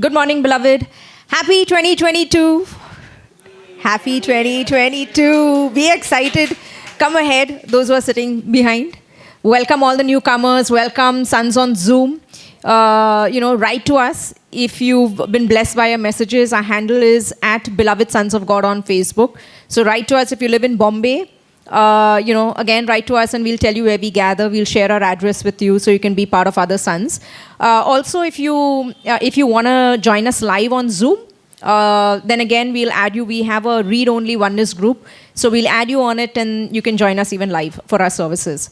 Good morning, beloved. Happy 2022. Happy 2022. Be excited. Come ahead, those who are sitting behind. Welcome all the newcomers. Welcome sons on Zoom. Write to us if you've been blessed by our messages. Our handle is at Beloved Sons of God on Facebook. So write to us if you live in Bombay. Again, write to us and we'll tell you where we gather. We'll share our address with you so you can be part of other sons. Also, if you want to join us live on Zoom, then again, we'll add you. We have a read-only oneness group. So we'll add you on it and you can join us even live for our services.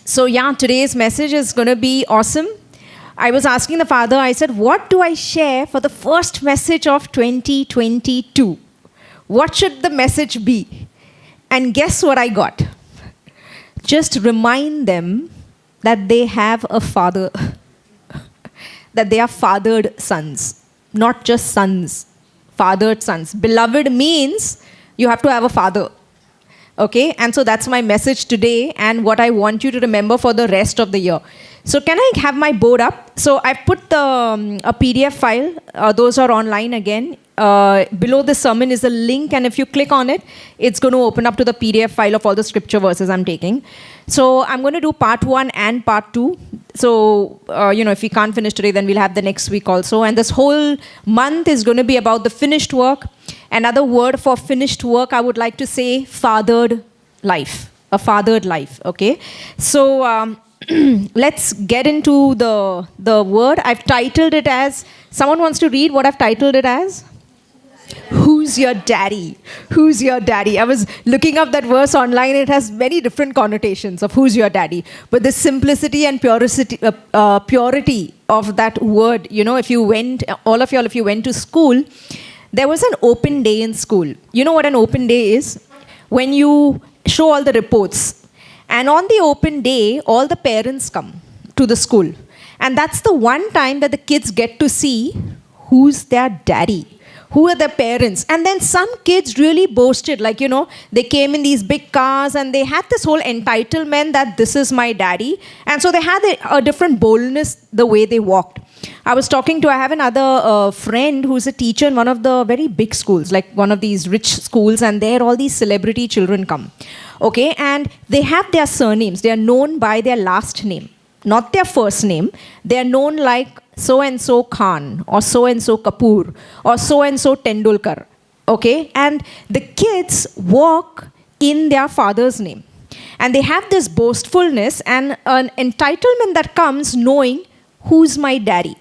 Today's message is going to be awesome. I was asking the Father, I said, what do I share for the first message of 2022? What should the message be? And guess what I got? Just remind them that they have a father, that they are fathered sons, not just sons, fathered sons. Beloved means you have to have a father. Okay, and so that's my message today and what I want you to remember for the rest of the year. So can I have my board up? So I put a PDF file. Those are online again. Below the sermon is a link, and if you click on it, it's going to open up to the PDF file of all the scripture verses I'm taking. So I'm going to do part 1 and part 2. So, if we can't finish today, then we'll have the next week also. And this whole month is going to be about the finished work. Another word for finished work, I would like to say fathered life. A fathered life, okay? So let's get into the word. I've titled it as, someone wants to read what I've titled it as? Who's your daddy? Who's your daddy? I was looking up that verse online. It has many different connotations of who's your daddy. But the simplicity and purity of that word, if you went, all of y'all, if you went to school, there was an open day in school. You know what an open day is? When you show all the reports. And on the open day, all the parents come to the school. And that's the one time that the kids get to see who's their daddy. Who are their parents? And then some kids really boasted, they came in these big cars and they had this whole entitlement that this is my daddy. And so they had a different boldness the way they walked. I have another friend who's a teacher in one of the very big schools, like one of these rich schools, and there all these celebrity children come. Okay, and they have their surnames. They are known by their last name, not their first name. They are known like so-and-so Khan, or so-and-so Kapoor, or so-and-so Tendulkar, okay? And the kids walk in their father's name. And they have this boastfulness and an entitlement that comes knowing who's my daddy.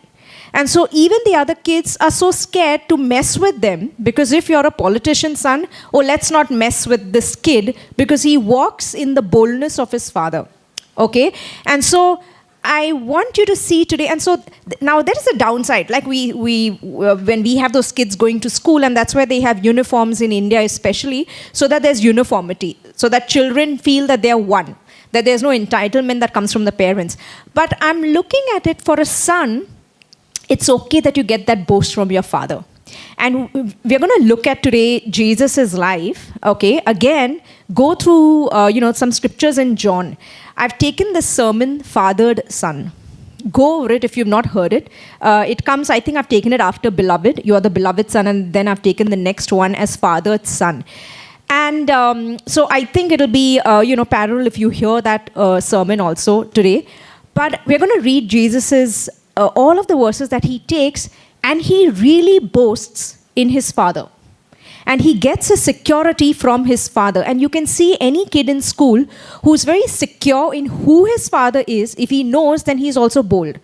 And so even the other kids are so scared to mess with them, because if you're a politician's son, let's not mess with this kid because he walks in the boldness of his father, okay? And so I want you to see today, and so now there is a downside, like when we have those kids going to school, and that's where they have uniforms in India especially, so that there's uniformity, so that children feel that they're one, that there's no entitlement that comes from the parents. But I'm looking at it for a son, it's okay that you get that boast from your father. And we're going to look at today Jesus' life, okay? Again, go through, some scriptures in John. I've taken the sermon, Fathered Son. Go over it if you've not heard it. It comes, I think I've taken it after Beloved. You are the beloved son, and then I've taken the next one as Fathered Son. And so I think it'll be, parallel if you hear that sermon also today. But we're going to read Jesus's, all of the verses that he takes, and he really boasts in his father. And he gets a security from his father. And you can see any kid in school who's very secure in who his father is. If he knows, then he's also bold.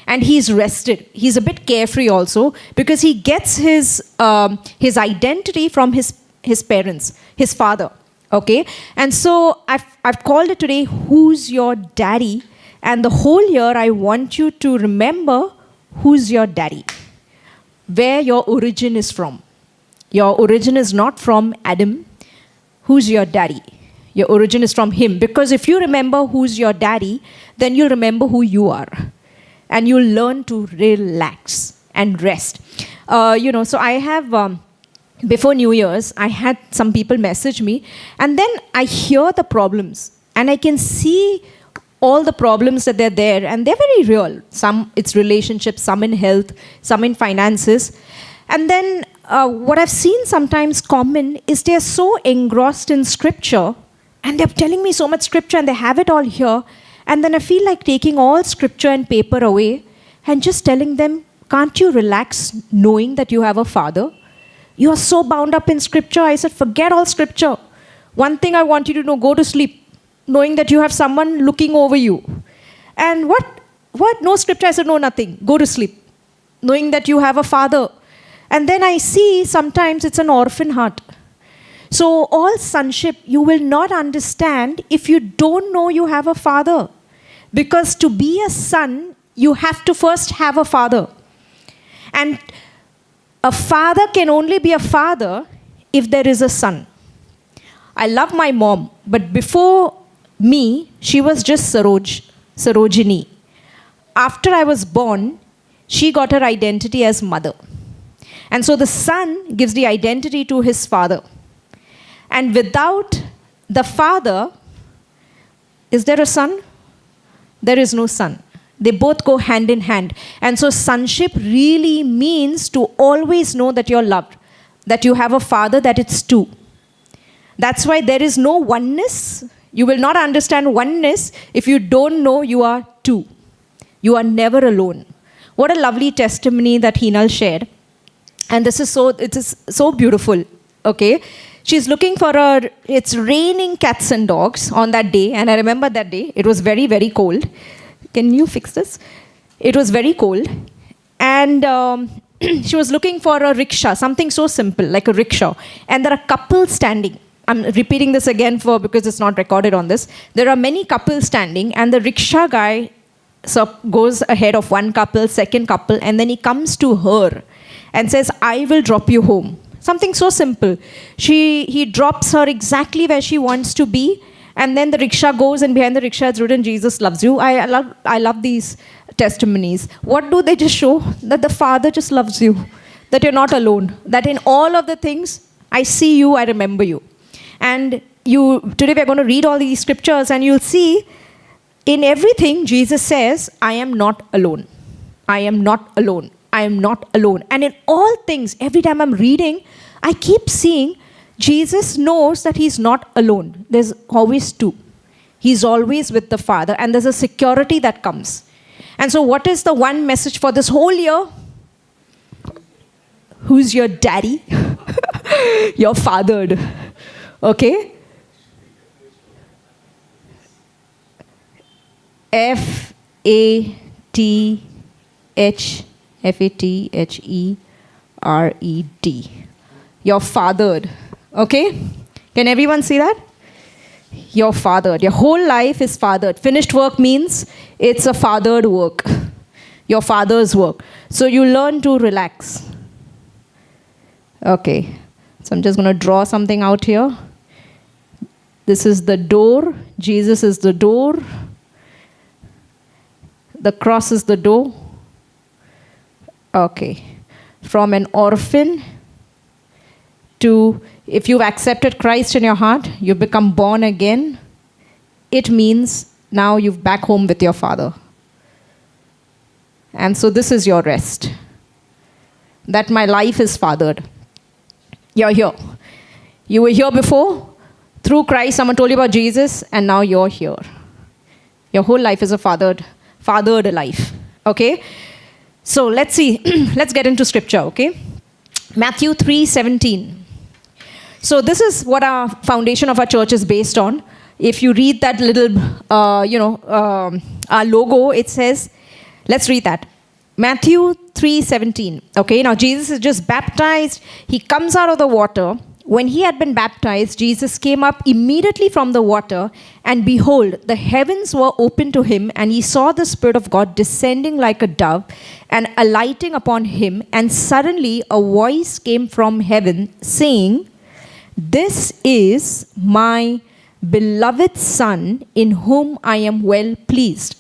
And he's rested. He's a bit carefree also, because he gets his identity from his parents, his father. Okay? And so I've called it today, Who's Your Daddy? And the whole year I want you to remember who's your daddy. Where your origin is from. Your origin is not from Adam. Who's your daddy? Your origin is from him. Because if you remember who's your daddy, then you'll remember who you are. And you'll learn to relax and rest. So I have, before New Year's, I had some people message me. And then I hear the problems. And I can see all the problems that they're there, and they're very real. Some it's relationships, some in health, some in finances. And then what I've seen sometimes common is they're so engrossed in scripture, and they're telling me so much scripture and they have it all here. And then I feel like taking all scripture and paper away and just telling them, can't you relax knowing that you have a father? You are so bound up in scripture. I said, forget all scripture. One thing I want you to know, go to sleep, knowing that you have someone looking over you. And what? No scripture? I said, no, nothing. Go to sleep, knowing that you have a father. And then I see sometimes it's an orphan heart. So all sonship, you will not understand if you don't know you have a father. Because to be a son, you have to first have a father. And a father can only be a father if there is a son. I love my mom, but before me, she was just Sarojini. After I was born, she got her identity as mother. And so the son gives the identity to his father. And without the father, is there a son? There is no son. They both go hand in hand. And so sonship really means to always know that you're loved, that you have a father, that it's two. That's why there is no oneness. You will not understand oneness if you don't know you are two. You are never alone. What a lovely testimony that Hinal shared. And it is so beautiful, okay? She's looking for it's raining cats and dogs on that day. And I remember that day, it was very, very cold. Can you fix this? It was very cold. And she was looking for a rickshaw, something so simple, like a rickshaw. And there are couples standing. I'm repeating this again because it's not recorded on this. There are many couples standing, and the rickshaw guy goes ahead of one couple, second couple, and then he comes to her and says, I will drop you home. Something so simple. He drops her exactly where she wants to be, and then the rickshaw goes, and behind the rickshaw it's written, Jesus loves you. I love these testimonies. What do they just show? That the Father just loves you. That you're not alone. That in all of the things, I see you, I remember you. And today we're going to read all these scriptures, and you'll see in everything Jesus says, I am not alone. I am not alone. I am not alone. And in all things, every time I'm reading, I keep seeing Jesus knows that he's not alone. There's always two. He's always with the Father, and there's a security that comes. And so what is the one message for this whole year? Who's your daddy? You're fathered. Okay? F-A-T-H-E-R-E-D. You're fathered. Okay? Can everyone see that? You're fathered. Your whole life is fathered. Finished work means it's a fathered work. Your father's work. So you learn to relax. Okay. So I'm just going to draw something out here. This is the door. Jesus is the door. The cross is the door. Okay. From an orphan to, if you've accepted Christ in your heart, you've become born again, it means now you're back home with your Father. And so this is your rest. That my life is fathered. You're here. You were here before. Through Christ, someone told you about Jesus, and now you're here. Your whole life is a fathered life. Okay? So let's see. Let's get into scripture, okay? Matthew 3:17. So this is what our foundation of our church is based on. If you read that little, our logo, it says, let's read that. Matthew 3:17. Okay, now Jesus is just baptized. He comes out of the water. When he had been baptized, Jesus came up immediately from the water, and behold, the heavens were opened to him, and he saw the Spirit of God descending like a dove and alighting upon him. And suddenly a voice came from heaven saying, "This is my beloved Son, in whom I am well pleased."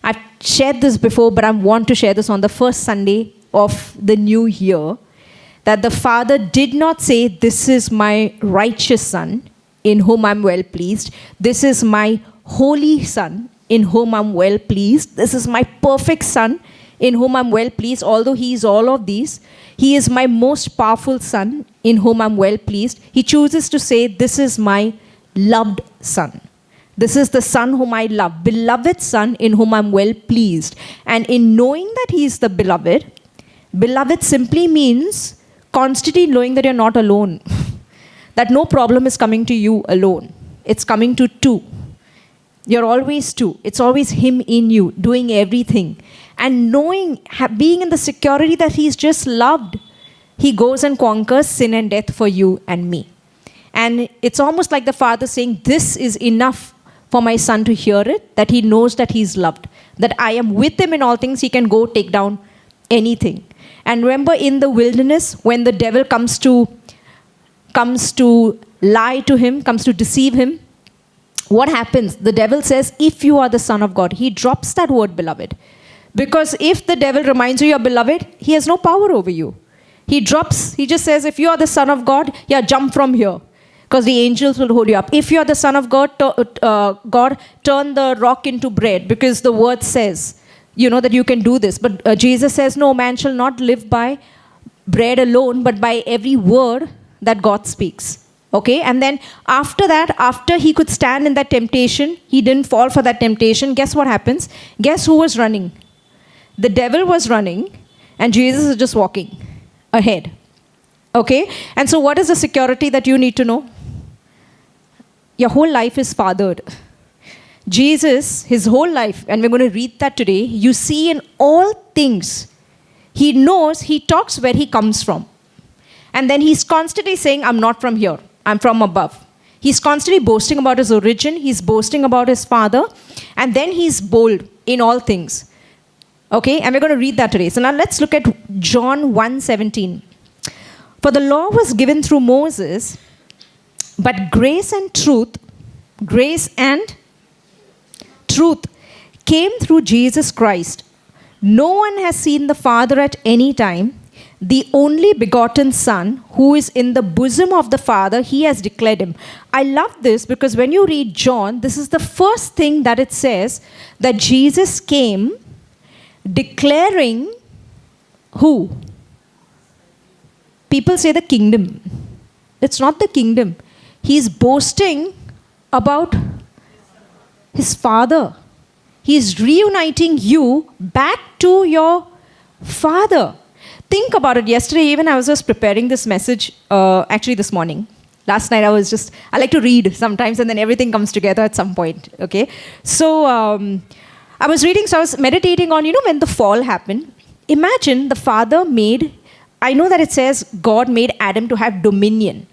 I've shared this before, but I want to share this on the first Sunday of the new year. That the Father did not say, "This is my righteous Son, in whom I'm well pleased. This is my holy Son, in whom I'm well pleased. This is my perfect son in whom I'm well pleased. Although he is all of these, he is my most powerful son in whom I'm well pleased. He chooses to say, this is my loved son. This is the son whom I love, beloved son in whom I'm well pleased. And in knowing that he is the beloved, beloved simply means constantly knowing that you're not alone. That no problem is coming to you alone. It's coming to two. You're always two. It's always him in you, doing everything. And knowing, being in the security that he's just loved, he goes and conquers sin and death for you and me. And it's almost like the father saying, this is enough for my son to hear it, that he knows that he's loved, that I am with him in all things, he can go take down anything. And remember in the wilderness, when the devil comes to lie to him, comes to deceive him, what happens? The devil says, if you are the son of God, he drops that word beloved. Because if the devil reminds you you're beloved, he has no power over you. He just says, if you are the son of God, yeah, jump from here. Because the angels will hold you up. If you are the son of God, God, turn the rock into bread. Because the word says, that you can do this. But Jesus says, no, man shall not live by bread alone, but by every word that God speaks. Okay? And then after that, after he could stand in that temptation, he didn't fall for that temptation. Guess what happens? Guess who was running? The devil was running, and Jesus is just walking ahead. Okay? And so what is the security that you need to know? Your whole life is fathered. Jesus, his whole life, and we're going to read that today, you see in all things, he knows, he talks where he comes from. And then he's constantly saying, I'm not from here, I'm from above. He's constantly boasting about his origin, he's boasting about his father, and then he's bold in all things. Okay, and we're going to read that today. So now let's look at John 1:17. For the law was given through Moses, but grace and truth came through Jesus Christ. No one has seen the Father at any time. The only begotten Son, who is in the bosom of the Father, he has declared him. I love this because when you read John, this is the first thing that it says, that Jesus came declaring who? People say the kingdom. It's not the kingdom. He's boasting about his Father. He's reuniting you back to your Father. Think about it. Yesterday, even I was just preparing this message, actually this morning. Last night, I like to read sometimes, and then everything comes together at some point, okay? So, I was reading, so I was meditating on, when the fall happened. Imagine the Father I know that it says God made Adam to have dominion.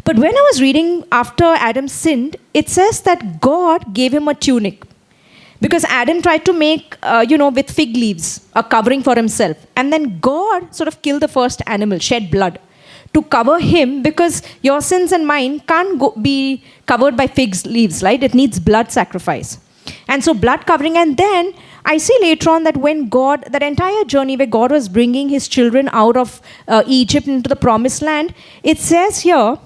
But when I was reading after Adam sinned, it says that God gave him a tunic. Because Adam tried to make, with fig leaves, a covering for himself. And then God sort of killed the first animal, shed blood, to cover him, because your sins and mine can't be covered by fig leaves, right? It needs blood sacrifice. And so blood covering. And then I see later on that when that entire journey where God was bringing his children out of Egypt into the promised land, it says here,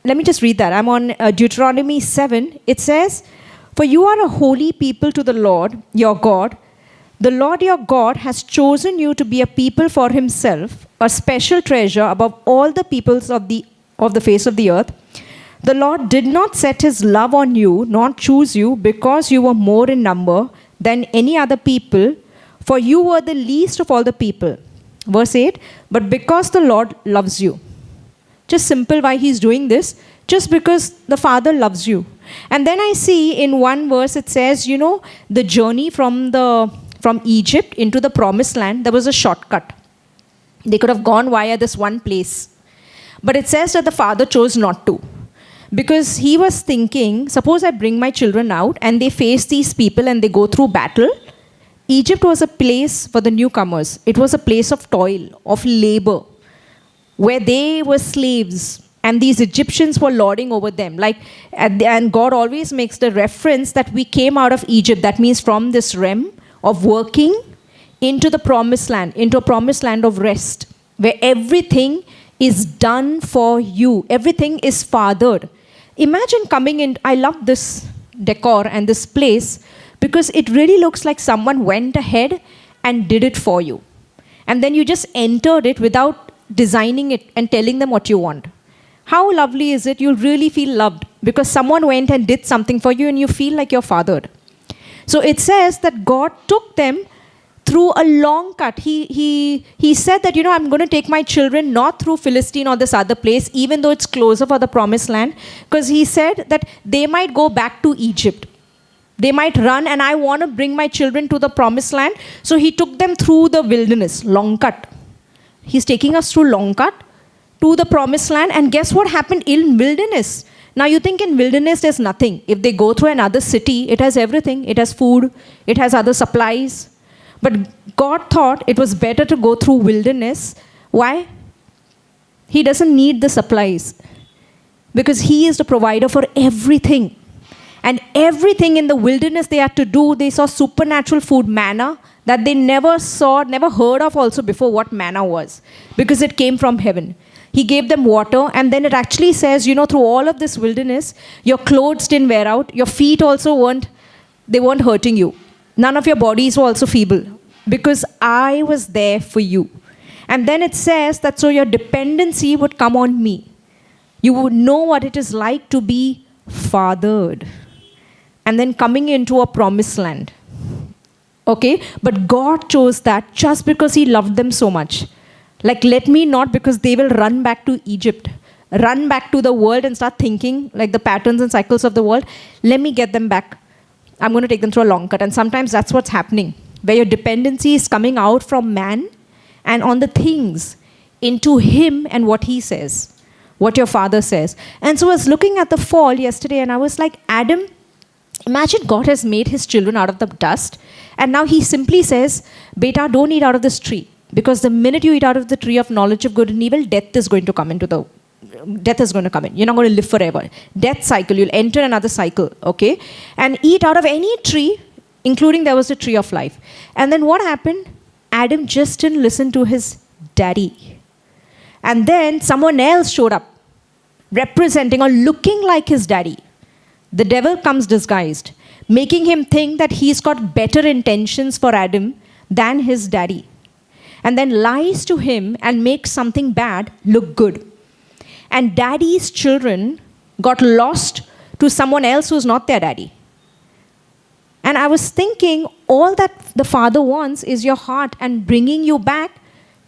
let me just read that. I'm on Deuteronomy 7. It says, for you are a holy people to the Lord, your God. The Lord your God has chosen you to be a people for himself, a special treasure above all the peoples of the face of the earth. The Lord did not set his love on you, nor choose you, because you were more in number than any other people, for you were the least of all the people. Verse 8, but because the Lord loves you. Just simple why he's doing this, just because the Father loves you. And then I see in one verse it says, the journey from Egypt into the promised land, there was a shortcut. They could have gone via this one place. But it says that the Father chose not to. Because he was thinking, suppose I bring my children out and they face these people and they go through battle. Egypt was a place for the newcomers. It was a place of toil, of labor, where they were slaves and these Egyptians were lording over them. And God always makes the reference that we came out of Egypt. That means from this realm of working into the promised land, into a promised land of rest, where everything is done for you. Everything is fathered. Imagine coming in. I love this decor and this place because it really looks like someone went ahead and did it for you. And then you just entered it without designing it and telling them what you want. How lovely is it? You'll really feel loved because someone went and did something for you and you feel like you're fathered. So it says that God took them through a long cut. He said that, I'm going to take my children not through Philistine or this other place, even though it's closer for the promised land, because he said that they might go back to Egypt. They might run, and I want to bring my children to the promised land. So he took them through the wilderness, long cut. He's taking us through long cut to the promised land. And guess what happened in wilderness? Now you think in wilderness there's nothing. If they go through another city, it has everything. It has food. It has other supplies. But God thought it was better to go through wilderness. Why? He doesn't need the supplies. Because He is the provider for everything. And everything in the wilderness they had to do, they saw supernatural food, manna, that they never saw, never heard of also before what manna was. Because it came from heaven. He gave them water, and then it actually says, through all of this wilderness, your clothes didn't wear out, your feet also weren't hurting you. None of your bodies were also feeble, because I was there for you. And then it says that so your dependency would come on me. You would know what it is like to be fathered. And then coming into a promised land. Okay? But God chose that just because He loved them so much. Like, let me not, because they will run back to Egypt, run back to the world and start thinking like the patterns and cycles of the world. Let me get them back. I'm going to take them through a long cut. And sometimes that's what's happening, where your dependency is coming out from man and on the things into Him and what He says, what your Father says. And so I was looking at the fall yesterday and I was like, Adam, imagine God has made His children out of the dust. And now He simply says, Beta, don't eat out of this tree. Because the minute you eat out of the tree of knowledge of good and evil, death is going to come in. You're not going to live forever. Death cycle, you'll enter another cycle, okay? And eat out of any tree, including there was a tree of life. And then what happened? Adam just didn't listen to his daddy. And then someone else showed up, representing or looking like his daddy. The devil comes disguised, making him think that he's got better intentions for Adam than his daddy. And then lies to him and makes something bad look good. And daddy's children got lost to someone else who's not their daddy. And I was thinking, all that the Father wants is your heart and bringing you back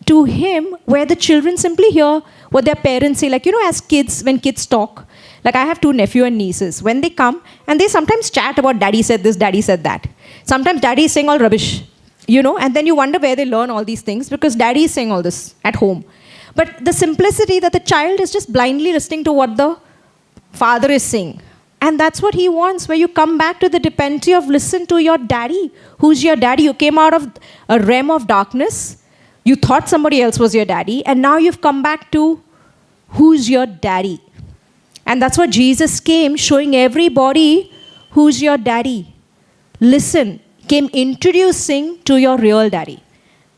to Him, where the children simply hear what their parents say. Like, as kids, when kids talk, like I have 2 nephews and nieces. When they come, and they sometimes chat about daddy said this, daddy said that. Sometimes daddy is saying all rubbish. And then you wonder where they learn all these things, because daddy is saying all this at home. But the simplicity that the child is just blindly listening to what the father is saying. And that's what he wants, where you come back to the dependency of listen to your daddy. Who's your daddy? You came out of a realm of darkness. You thought somebody else was your daddy. And now you've come back to who's your daddy. And that's what Jesus came, showing everybody who's your daddy. Listen. Came introducing to your real daddy,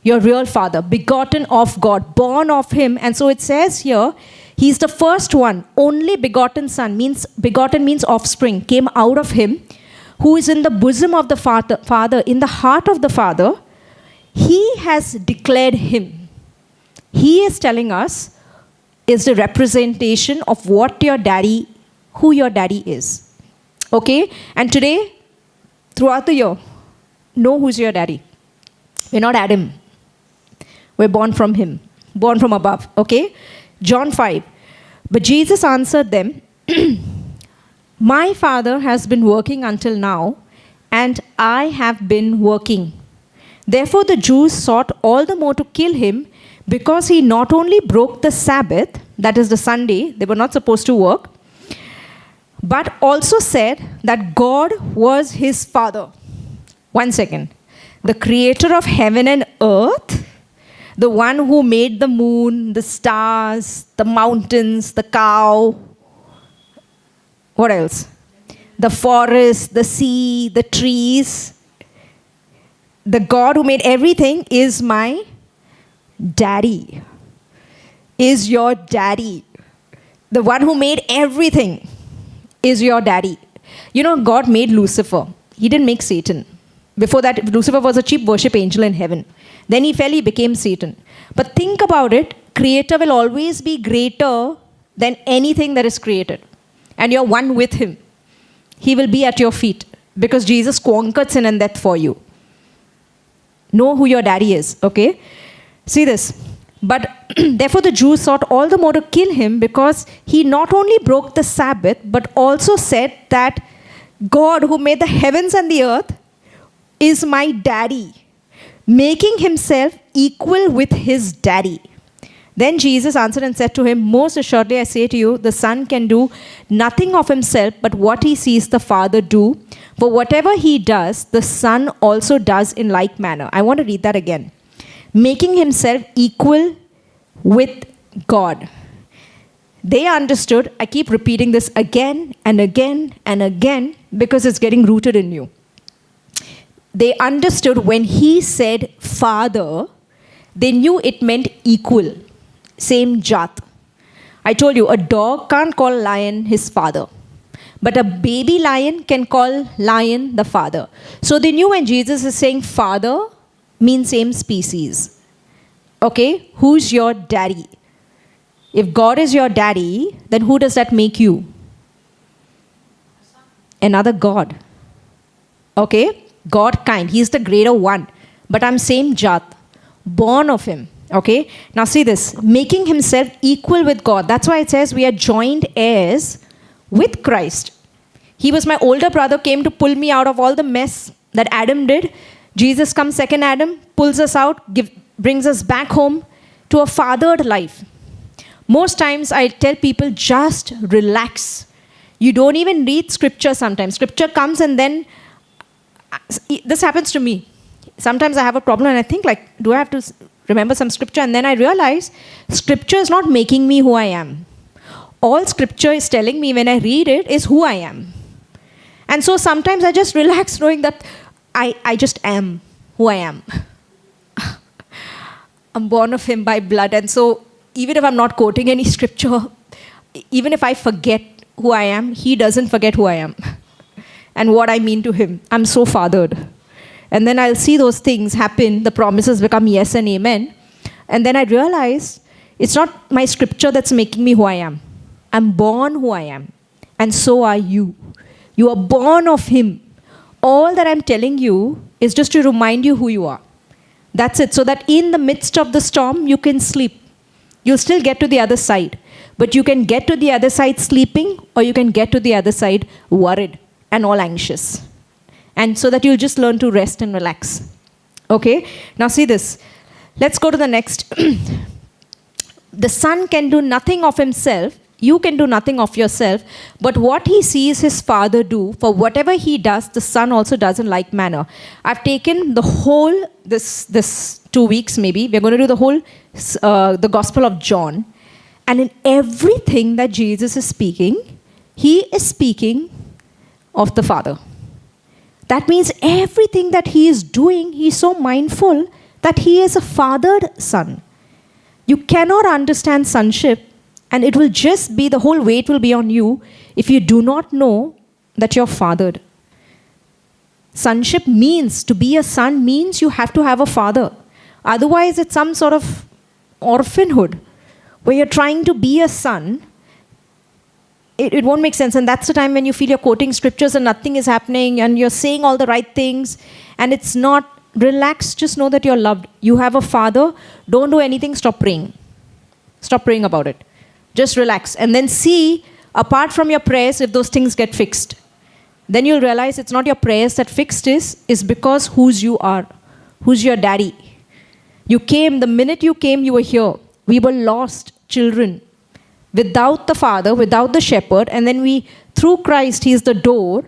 your real father, begotten of God, born of Him. And so it says here, He's the first one, only begotten Son, begotten means offspring, came out of Him, who is in the bosom of the Father, in the heart of the Father. He has declared Him. He is telling us is the representation of what your daddy, who your daddy is. Okay? And today, throughout the year, know who's your daddy. We're not Adam. We're born from Him, born from above. Okay? John 5. But Jesus answered them, My Father has been working until now, and I have been working. Therefore the Jews sought all the more to kill Him, because He not only broke the Sabbath, that is the Sunday, they were not supposed to work, but also said that God was His Father. 1 second. The creator of heaven and earth, the one who made the moon, the stars, the mountains, the cow. What else? The forest, the sea, the trees. The God who made everything is my daddy. Is your daddy. The one who made everything is your daddy. God made Lucifer. He didn't make Satan. Before that, Lucifer was a cheap worship angel in heaven. Then he fell, he became Satan. But think about it, Creator will always be greater than anything that is created. And you're one with Him. He will be at your feet because Jesus conquered sin and death for you. Know who your daddy is, okay? See this. But therefore the Jews sought all the more to kill him because he not only broke the Sabbath, but also said that God who made the heavens and the earth is my daddy, making himself equal with his daddy. Then Jesus answered and said to him, most assuredly I say to you, the Son can do nothing of himself but what he sees the Father do. For whatever he does, the Son also does in like manner. I want to read that again. Making himself equal with God. They understood, I keep repeating this again and again and again because it's getting rooted in you. They understood when he said Father, they knew it meant equal, same jat. I told you, a dog can't call lion his father. But a baby lion can call lion the father. So they knew when Jesus is saying Father, means same species. Okay, who's your daddy? If God is your daddy, then who does that make you? Another God. Okay, God kind. He's the greater one. But I'm same jat, born of him. Okay, now see this. Making himself equal with God. That's why it says we are joined heirs with Christ. He was my older brother, came to pull me out of all the mess that Adam did. Jesus comes, second Adam, pulls us out, brings us back home to a fathered life. Most times I tell people, just relax. You don't even read scripture sometimes. Scripture comes and then, this happens to me. Sometimes I have a problem and I think like, do I have to remember some scripture? And then I realize, scripture is not making me who I am. All scripture is telling me when I read it is who I am. And so sometimes I just relax knowing that I just am who I am. I'm born of him by blood. And so even if I'm not quoting any scripture, even if I forget who I am, he doesn't forget who I am and what I mean to him. I'm so fathered. And then I'll see those things happen. The promises become yes and amen. And then I realize it's not my scripture that's making me who I am. I'm born who I am. And so are you. You are born of him. All that I'm telling you is just to remind you who you are. That's it. So that in the midst of the storm, you can sleep. You'll still get to the other side. But you can get to the other side sleeping, or you can get to the other side worried and all anxious. And so that you'll just learn to rest and relax. Okay? Now see this. Let's go to the next. The Son can do nothing of himself. You can do nothing of yourself, but what he sees his Father do, for whatever he does, the Son also does in like manner. I've taken the whole, this 2 weeks maybe, we're going to do the whole, the Gospel of John. And in everything that Jesus is speaking, he is speaking of the Father. That means everything that he is doing, he's so mindful that he is a fathered son. You cannot understand sonship, and it will just be, the whole weight will be on you if you do not know that you're fathered. Sonship means, to be a son means you have to have a father. Otherwise, it's some sort of orphanhood where you're trying to be a son. It won't make sense. And that's the time when you feel you're quoting scriptures and nothing is happening and you're saying all the right things and it's not. Relax, just know that you're loved. You have a father. Don't do anything, stop praying. Stop praying about it. Just relax. And then see, apart from your prayers, if those things get fixed. Then you'll realize it's not your prayers that fixed is because whose you are. Who's your daddy. You came, the minute you came, you were here. We were lost children. Without the father, without the shepherd. And then we, through Christ, he is the door.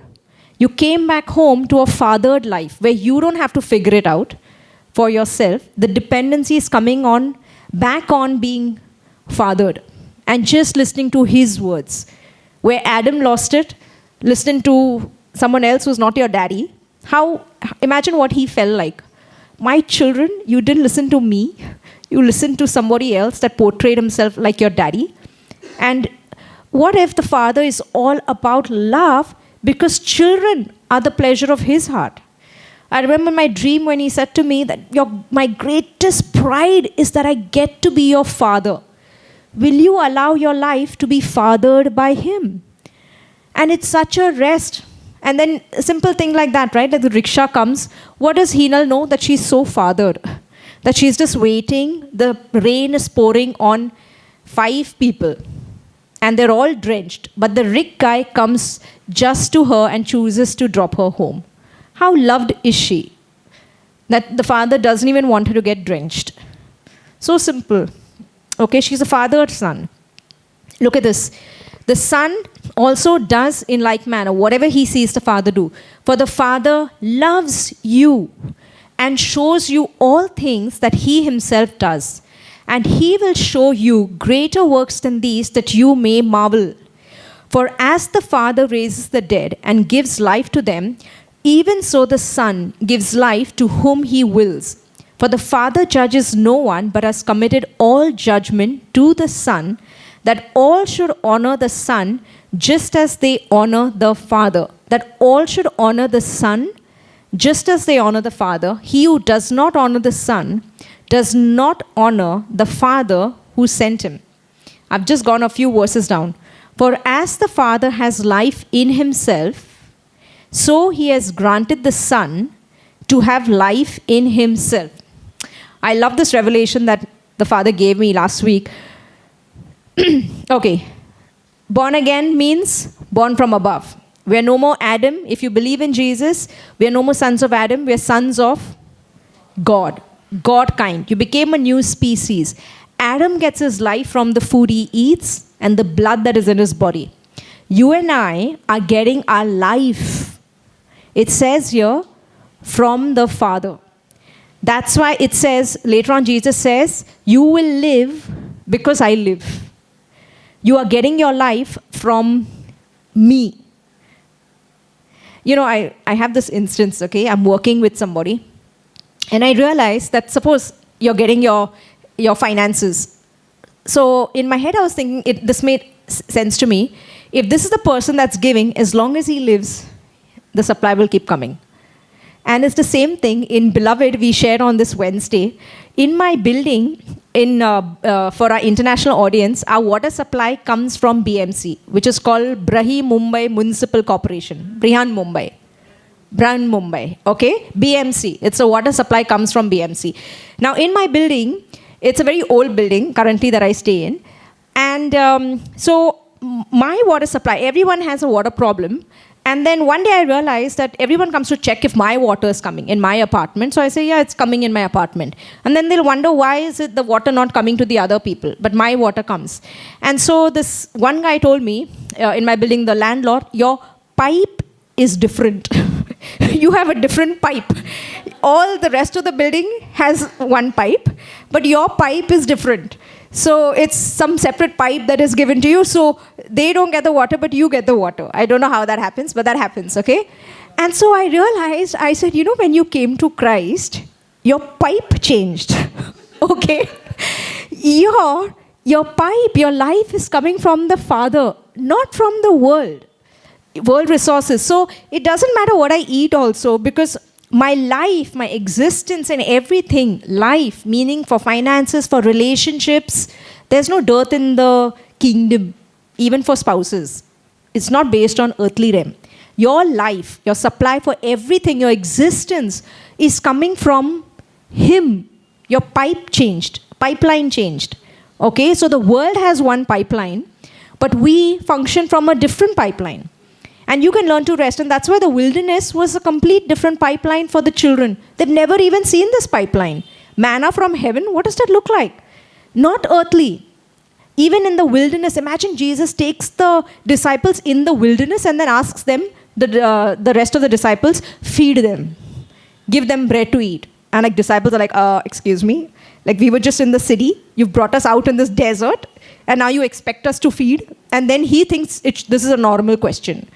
You came back home to a fathered life where you don't have to figure it out for yourself. The dependency is coming on, back on being fathered and just listening to his words. Where Adam lost it, listening to someone else who's not your daddy. Imagine what he felt like. My children, you didn't listen to me. You listened to somebody else that portrayed himself like your daddy. And what if the father is all about love? Because children are the pleasure of his heart. I remember my dream when he said to me that my greatest pride is that I get to be your father. Will you allow your life to be fathered by him? And it's such a rest. And then a simple thing like that, right? Like the rickshaw comes. What does Heenal know? That she's so fathered. That she's just waiting. The rain is pouring on 5 people. And they're all drenched. But the Rick guy comes just to her and chooses to drop her home. How loved is she? That the father doesn't even want her to get drenched. So simple. Okay, she's a fathered son. Look at this. The son also does in like manner whatever he sees the father do. For the father loves you and shows you all things that he himself does. And he will show you greater works than these, that you may marvel. For as the father raises the dead and gives life to them, even so the Son gives life to whom he wills. For the Father judges no one, but has committed all judgment to the Son, that all should honor the Son just as they honor the Father. That all should honor the Son just as they honor the Father. He who does not honor the Son does not honor the Father who sent him. I've just gone a few verses down. For as the Father has life in himself, so he has granted the Son to have life in himself. I love this revelation that the Father gave me last week. Okay. Born again means born from above. We are no more Adam. If you believe in Jesus, we are no more sons of Adam. We are sons of God. God kind. You became a new species. Adam gets his life from the food he eats and the blood that is in his body. You and I are getting our life. It says here, from the Father. That's why it says, later on Jesus says, you will live because I live. You are getting your life from me. You know, I have this instance, okay? I'm working with somebody. And I realized that suppose you're getting your finances. So in my head I was thinking, this made sense to me. If this is the person that's giving, as long as he lives, the supply will keep coming. And it's the same thing in Beloved we shared on this Wednesday. In my building, for our international audience, our water supply comes from BMC, which is called Brahi Mumbai Municipal Corporation. Brihan Mumbai, okay? BMC, it's a water supply comes from BMC. Now in my building, it's a very old building currently that I stay in. And so my water supply, everyone has a water problem. And then one day I realized that everyone comes to check if my water is coming in my apartment. So I say, yeah, it's coming in my apartment. And then they'll wonder, why is it the water not coming to the other people, but my water comes? And so this one guy told me, in my building, the landlord, your pipe is different. You have a different pipe. All the rest of the building has one pipe, but your pipe is different. So it's some separate pipe that is given to you. So they don't get the water, but you get the water. I don't know how that happens, but that happens, okay? And so I realized, I said, you know, when you came to Christ, your pipe changed, okay? Your pipe, your life is coming from the Father, not from the world resources. So it doesn't matter what I eat also, because my life, my existence and everything, life, meaning for finances, for relationships, there's no dearth in the kingdom, even for spouses. It's not based on earthly realm. Your life, your supply for everything, your existence is coming from Him. Your pipeline changed. Okay, so the world has one pipeline, but we function from a different pipeline. And you can learn to rest. And that's why the wilderness was a complete different pipeline for the children. They've never even seen this pipeline. Manna from heaven, what does that look like? Not earthly. Even in the wilderness, imagine Jesus takes the disciples in the wilderness and then asks them, the rest of the disciples, feed them. Give them bread to eat. And like disciples are like, excuse me? Like we were just in the city. You've brought us out in this desert. And now you expect us to feed? And then he thinks this is a normal question.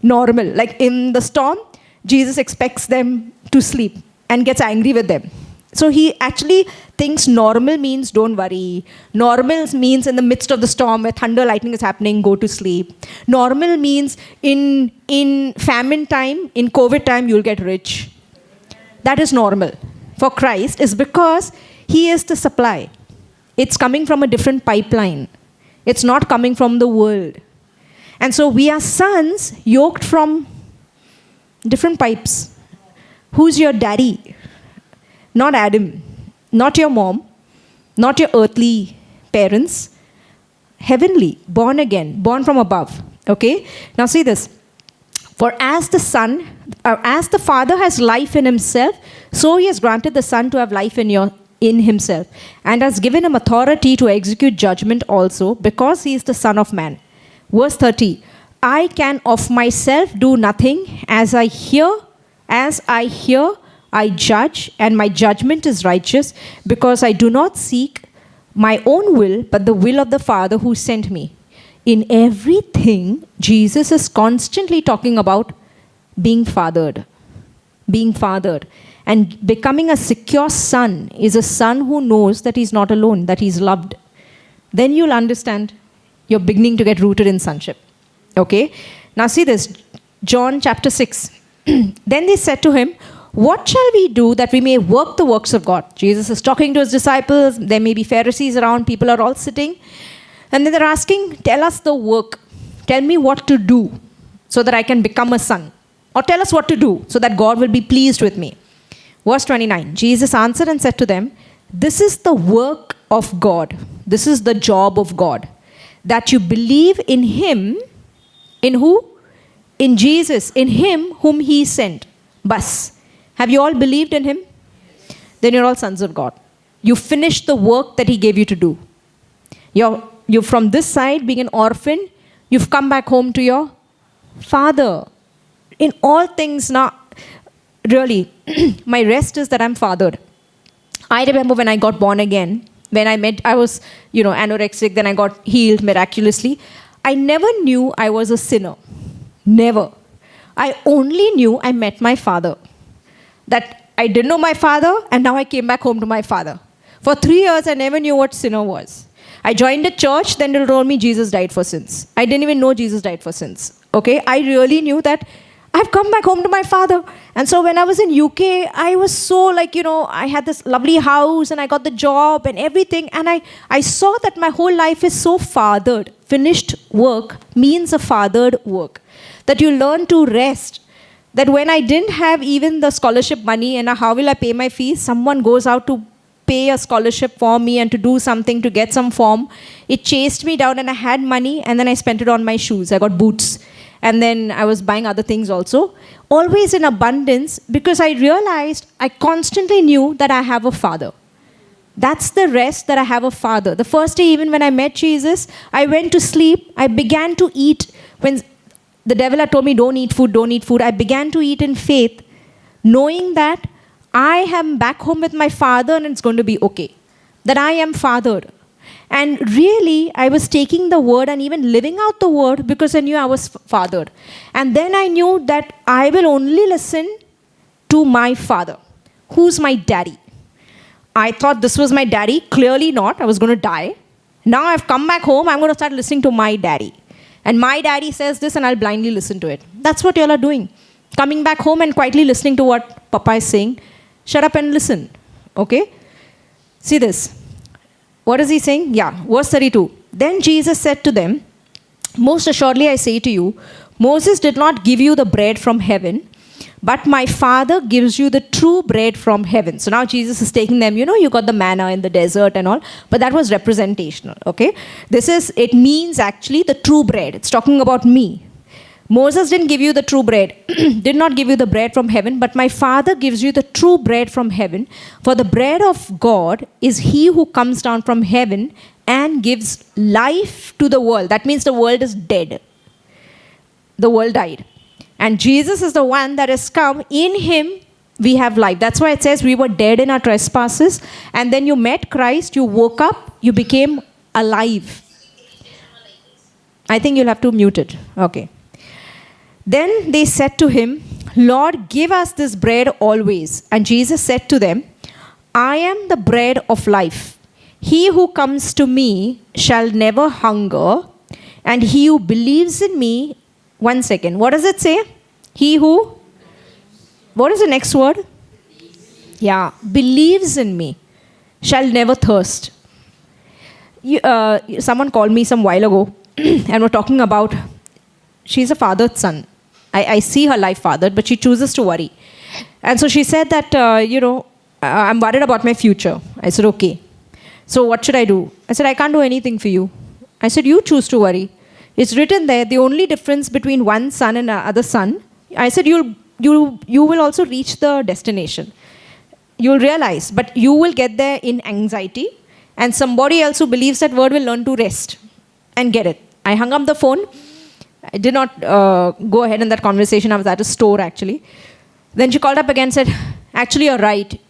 Normal. Like in the storm, Jesus expects them to sleep and gets angry with them. So he actually thinks normal means don't worry. Normal means in the midst of the storm where thunder, lightning is happening, go to sleep. Normal means in famine time, in COVID time, you'll get rich. That is normal for Christ is because he is the supply. It's coming from a different pipeline. It's not coming from the world. And so we are sons yoked from different pipes. Who's your daddy? Not Adam, not your mom, not your earthly parents. Heavenly, born again, born from above. Okay? Now see this. For as the Son, or as the Father has life in himself, so he has granted the Son to have life in himself, and has given him authority to execute judgment also, because he is the Son of Man. Verse 30. I can of myself do nothing. As I hear, I judge, and my judgment is righteous, because I do not seek my own will, but the will of the Father who sent me. In everything, Jesus is constantly talking about being fathered. Being fathered. And becoming a secure son is a son who knows that he's not alone, that he's loved. Then you'll understand you're beginning to get rooted in sonship. Okay? Now see this. John chapter 6. Then they said to him, what shall we do that we may work the works of God? Jesus is talking to his disciples. There may be Pharisees around. People are all sitting. And then they're asking, tell us the work. Tell me what to do so that I can become a son. Or tell us what to do so that God will be pleased with me. Verse 29. Jesus answered and said to them, this is the work of God. This is the job of God. That you believe in him. In who? In Jesus. In him whom he sent. Bas. Have you all believed in him? Then you're all sons of God. You finished the work that he gave you to do. You're from this side, being an orphan, you've come back home to your father. In all things now, really, my rest is that I'm fathered. I remember when I got born again, when I was, anorexic, then I got healed miraculously. I never knew I was a sinner. Never. I only knew I met my father. That I didn't know my father, and now I came back home to my father. For 3 years, I never knew what sinner was. I joined a church, then they told me Jesus died for sins. I didn't even know Jesus died for sins. Okay? I really knew that I've come back home to my father. And so when I was in UK, I was so I had this lovely house and I got the job and everything. And I saw that my whole life is so fathered. Finished work means a fathered work. That you learn to rest. That when I didn't have even the scholarship money and how will I pay my fees, someone goes out to pay a scholarship for me and to do something to get some form. It chased me down and I had money and then I spent it on my shoes. I got boots. And then I was buying other things also. Always in abundance because I realized I constantly knew that I have a father. That's the rest that I have a father. The first day even when I met Jesus, I went to sleep. I began to eat. When the devil had told me, don't eat food. I began to eat in faith, knowing that I am back home with my father and it's going to be okay. That I am fathered. And really, I was taking the word and even living out the word because I knew I was fathered. And then I knew that I will only listen to my father. Who's my daddy? I thought this was my daddy. Clearly not. I was going to die. Now I've come back home. I'm going to start listening to my daddy. And my daddy says this and I'll blindly listen to it. That's what y'all are doing. Coming back home and quietly listening to what Papa is saying. Shut up and listen. Okay? See this. What is he saying? Yeah, verse 32. Then Jesus said to them, most assuredly I say to you, Moses did not give you the bread from heaven, but my Father gives you the true bread from heaven. So now Jesus is taking them, you got the manna in the desert and all, but that was representational, okay? It means actually the true bread. It's talking about me. Moses didn't give you the true bread, did not give you the bread from heaven, but my Father gives you the true bread from heaven. For the bread of God is he who comes down from heaven and gives life to the world. That means the world is dead. The world died. And Jesus is the one that has come. In him we have life. That's why it says we were dead in our trespasses. And then you met Christ, you woke up, you became alive. I think you'll have to mute it. Okay. Then they said to him, Lord, give us this bread always. And Jesus said to them, I am the bread of life. He who comes to me shall never hunger, and he who believes in me, one second, what does it say? He who, what is the next word? Yeah, believes in me shall never thirst. Someone called me some while ago and were talking about, she's a fathered son. I see her life fathered, but she chooses to worry. And so she said that, I'm worried about my future. I said, okay. So what should I do? I said, I can't do anything for you. I said, you choose to worry. It's written there, the only difference between one son and another son. I said, you will also reach the destination. You'll realize, but you will get there in anxiety. And somebody else who believes that word will learn to rest and get it. I hung up the phone. I did not go ahead in that conversation. I was at a store, actually. Then she called up again and said, actually, you're right.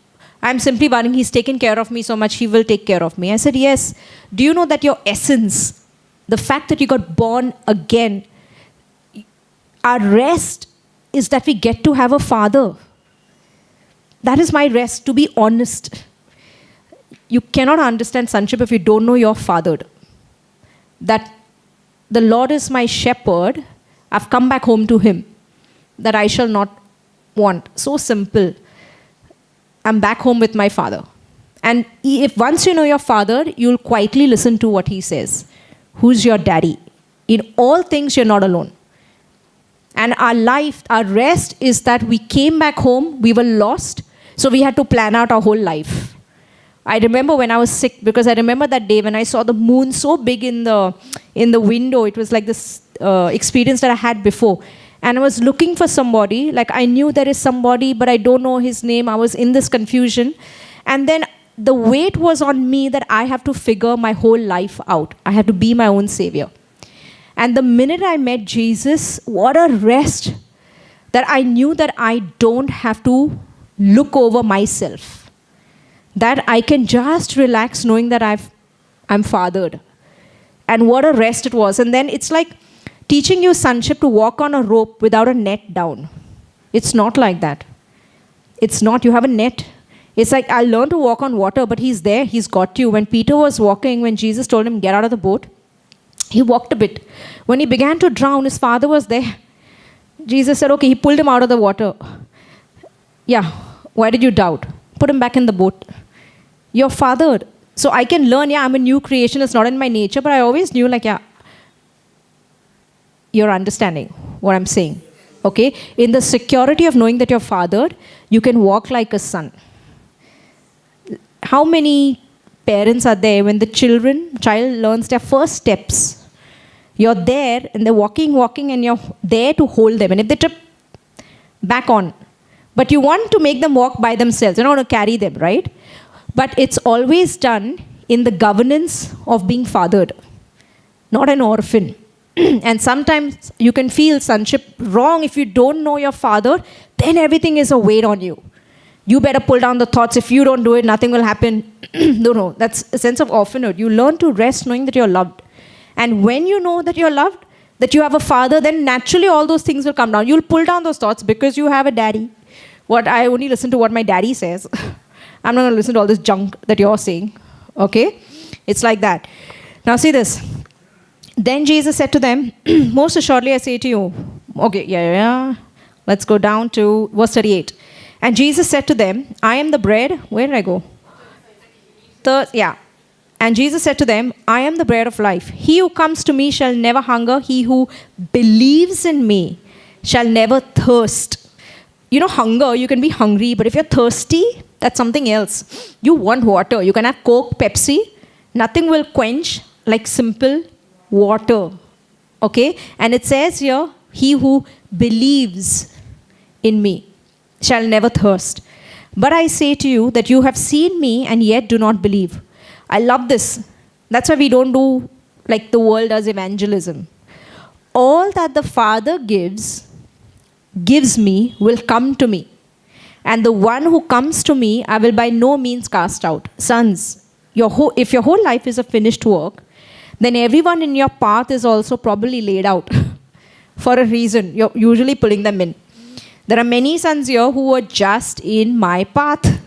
I'm simply worrying. He's taken care of me so much. He will take care of me. I said, yes. Do you know that your essence, the fact that you got born again, our rest is that we get to have a father. That is my rest, to be honest. You cannot understand sonship if you don't know you're fathered. That the Lord is my shepherd. I've come back home to him. That I shall not want. So simple. I'm back home with my father. And if once you know your father, you'll quietly listen to what he says. Who's your daddy? In all things, you're not alone. And our life, our rest is that we came back home, we were lost, so we had to plan out our whole life. I remember when I was sick, because I remember that day when I saw the moon so big in the window. It was like this experience that I had before. And I was looking for somebody, like I knew there is somebody, but I don't know his name. I was in this confusion. And then the weight was on me that I have to figure my whole life out. I have to be my own savior. And the minute I met Jesus, what a rest that I knew that I don't have to look over myself. That I can just relax knowing that I'm fathered. And what a rest it was. And then it's like teaching you sonship to walk on a rope without a net down. It's not like that. It's not. You have a net. It's like, I learned to walk on water, but he's there. He's got you. When Peter was walking, when Jesus told him, get out of the boat, he walked a bit. When he began to drown, his father was there. Jesus said, okay, he pulled him out of the water. Yeah, why did you doubt? Put him back in the boat. You're fathered. So I can learn, yeah, I'm a new creation. It's not in my nature, but I always knew, like, yeah, you're understanding what I'm saying. Okay? In the security of knowing that you're fathered, you can walk like a son. How many parents are there when the child learns their first steps? You're there and they're walking, and you're there to hold them. And if they trip, back on. But you want to make them walk by themselves. You don't want to carry them, right? But it's always done in the governance of being fathered, not an orphan. And sometimes you can feel sonship wrong if you don't know your father, then everything is a weight on you. You better pull down the thoughts. If you don't do it, nothing will happen. No, that's a sense of orphanhood. You learn to rest knowing that you're loved. And when you know that you're loved, that you have a father, then naturally all those things will come down. You'll pull down those thoughts because you have a daddy. I only listen to what my daddy says. I'm not going to listen to all this junk that you're saying. Okay? It's like that. Now see this. Then Jesus said to them, most assuredly I say to you. Okay, yeah. Let's go down to verse 38. And Jesus said to them, I am the bread. Where did I go? And Jesus said to them, I am the bread of life. He who comes to me shall never hunger. He who believes in me shall never thirst. You know, hunger, you can be hungry, but if you're thirsty, that's something else. You want water. You can have Coke, Pepsi. Nothing will quench like simple water. Okay? And it says here, he who believes in me shall never thirst. But I say to you that you have seen me and yet do not believe. I love this. That's why we don't do like the world does evangelism. All that the Father gives me will come to me. And the one who comes to me, I will by no means cast out. Sons, if your whole life is a finished work, then everyone in your path is also probably laid out for a reason. You're usually pulling them in. There are many sons here who are just in my path.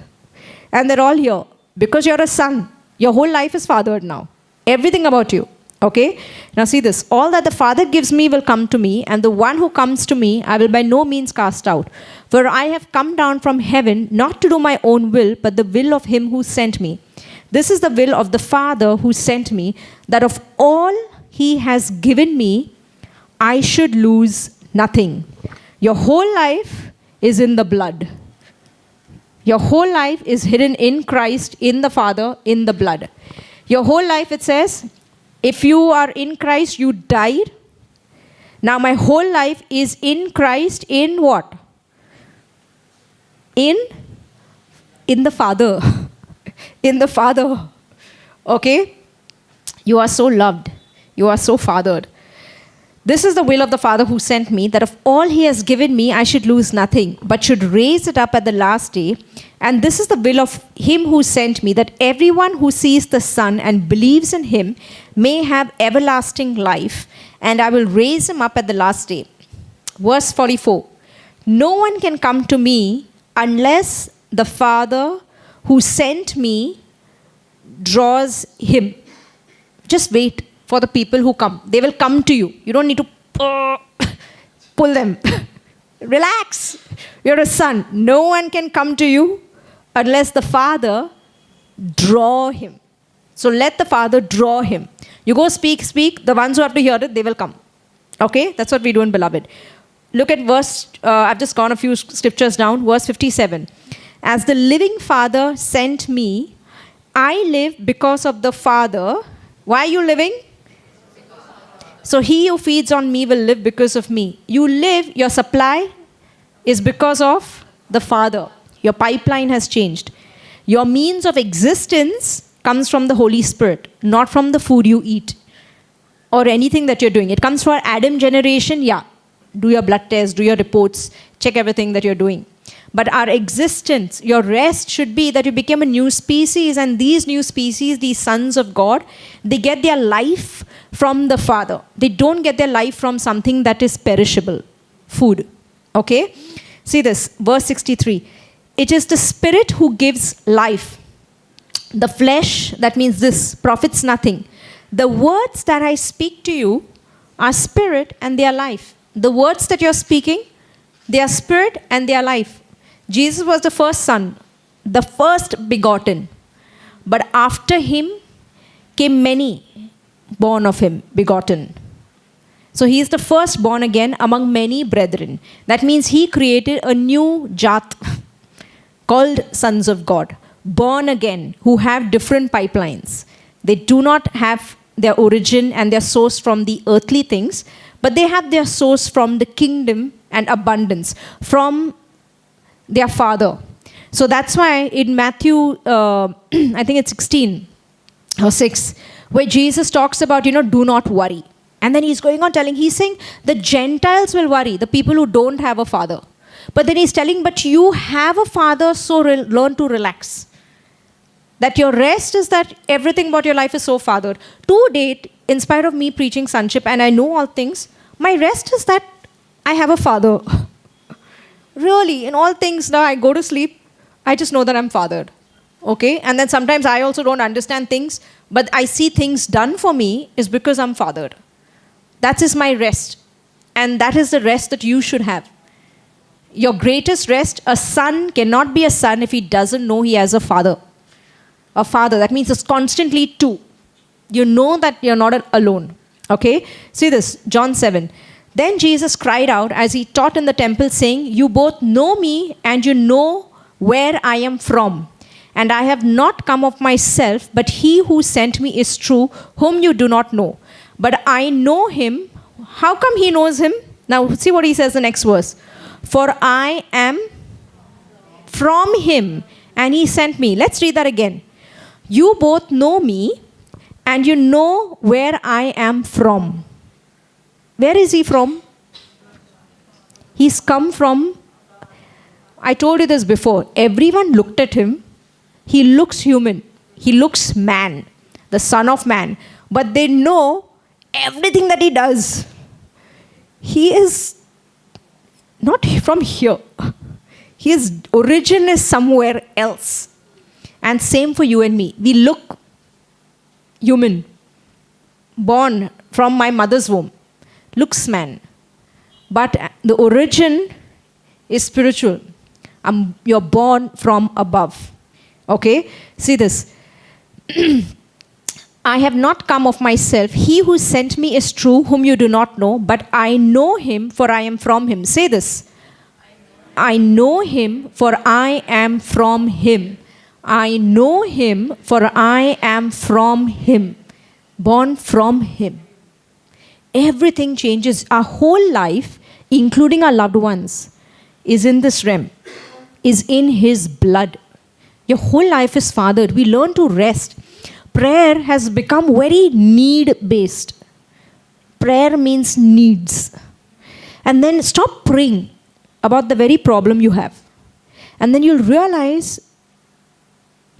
And they're all here. Because you're a son. Your whole life is fathered now. Everything about you. Okay? Now see this. All that the Father gives me will come to me, and the one who comes to me, I will by no means cast out. For I have come down from heaven, not to do my own will, but the will of him who sent me. This is the will of the Father who sent me, that of all he has given me, I should lose nothing. Your whole life is in the blood. Your whole life is hidden in Christ, in the Father, in the blood. Your whole life, it says, if you are in Christ, you died. Now my whole life is in Christ in what? In the Father. In the Father. Okay? You are so loved. You are so fathered. This is the will of the Father who sent me, that of all he has given me, I should lose nothing, but should raise it up at the last day. And this is the will of him who sent me, that everyone who sees the Son and believes in him may have everlasting life, and I will raise him up at the last day. Verse 44. No one can come to me unless the Father who sent me draws him. Just wait for the people who come. They will come to you. You don't need to pull them. Relax. You're a son. No one can come to you unless the Father draw him. So let the Father draw him. You go speak. The ones who have to hear it, they will come. Okay? That's what we do in Beloved. Look at verse, I've just gone a few scriptures down. Verse 57. As the living Father sent me, I live because of the Father. Why are you living? So he who feeds on me will live because of me. You live, your supply is because of the Father. Your pipeline has changed. Your means of existence comes from the Holy Spirit, not from the food you eat or anything that you're doing. It comes for Adam generation, yeah. Do your blood tests, do your reports, check everything that you're doing. But our existence, your rest should be that you become a new species, and these new species, these sons of God, they get their life from the Father. They don't get their life from something that is perishable, food. Okay? See this, verse 63. It is the Spirit who gives life. The flesh, that means this, profits nothing. The words that I speak to you are spirit and they are life. The words that you're speaking, they are spirit and they are life. Jesus was the first son, the first begotten. But after him came many born of him, begotten. So he is the first born again among many brethren. That means he created a new jat called sons of God, born again, who have different pipelines. They do not have their origin and their source from the earthly things, but they have their source from the kingdom and abundance, from their Father. So that's why in Matthew, I think it's 16 or 6, where Jesus talks about, do not worry. And then he's going on telling, he's saying the Gentiles will worry, the people who don't have a father. But then he's telling, but you have a father, so learn to relax. That your rest is that everything about your life is so fathered. To date, in spite of me preaching sonship and I know all things, my rest is that I have a father. Really, in all things now I go to sleep, I just know that I'm fathered. Okay? And then sometimes I also don't understand things, but I see things done for me is because I'm fathered. That is my rest. And that is the rest that you should have. Your greatest rest, a son cannot be a son if he doesn't know he has a father. A father, that means it's constantly two. You know that you're not alone. Okay? See this, John 7. Then Jesus cried out as he taught in the temple, saying, you both know me and you know where I am from. And I have not come of myself, but he who sent me is true, whom you do not know. But I know him. How come he knows him? Now see what he says in the next verse. For I am from him and he sent me. Let's read that again. You both know me and you know where I am from. Where is he from? He's come from, I told you this before, everyone looked at him. He looks human. He looks man, the Son of Man. But they know everything that he does. He is not from here. His origin is somewhere else. And same for you and me. We look human, born from my mother's womb, looks man. But the origin is spiritual. You're born from above. Okay? See this. I have not come of myself. He who sent me is true, whom you do not know, but I know him, for I am from him. Say this. I know him, for I am from him. I know him, for I am from him. Born from him. Everything changes. Our whole life, including our loved ones, is in this realm, is in his blood. Your whole life is fathered. We learn to rest. Prayer has become very need-based. Prayer means needs. And then stop praying about the very problem you have. And then you'll realize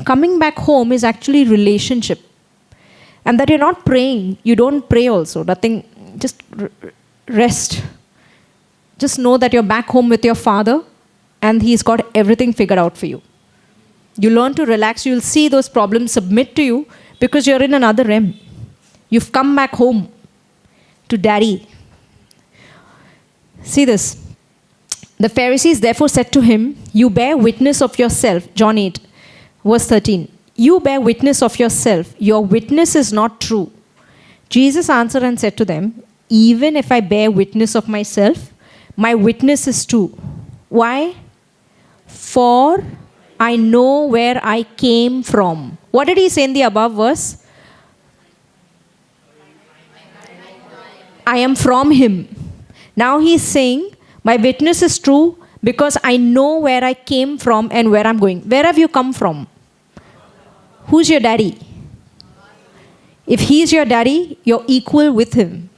coming back home is actually relationship. And that you're not praying. You don't pray also. Nothing. Just rest. Just know that you're back home with your Father and He's got everything figured out for you. You learn to relax. You'll see those problems submit to you because you're in another realm. You've come back home to Daddy. See this. The Pharisees therefore said to him, you bear witness of yourself. John 8, verse 13. You bear witness of yourself. Your witness is not true. Jesus answered and said to them, even if I bear witness of myself, my witness is true. Why? For I know where I came from. What did he say in the above verse? I am from him. Now he's saying, my witness is true because I know where I came from and where I'm going. Where have you come from? Who's your daddy? If he's your daddy, you're equal with him.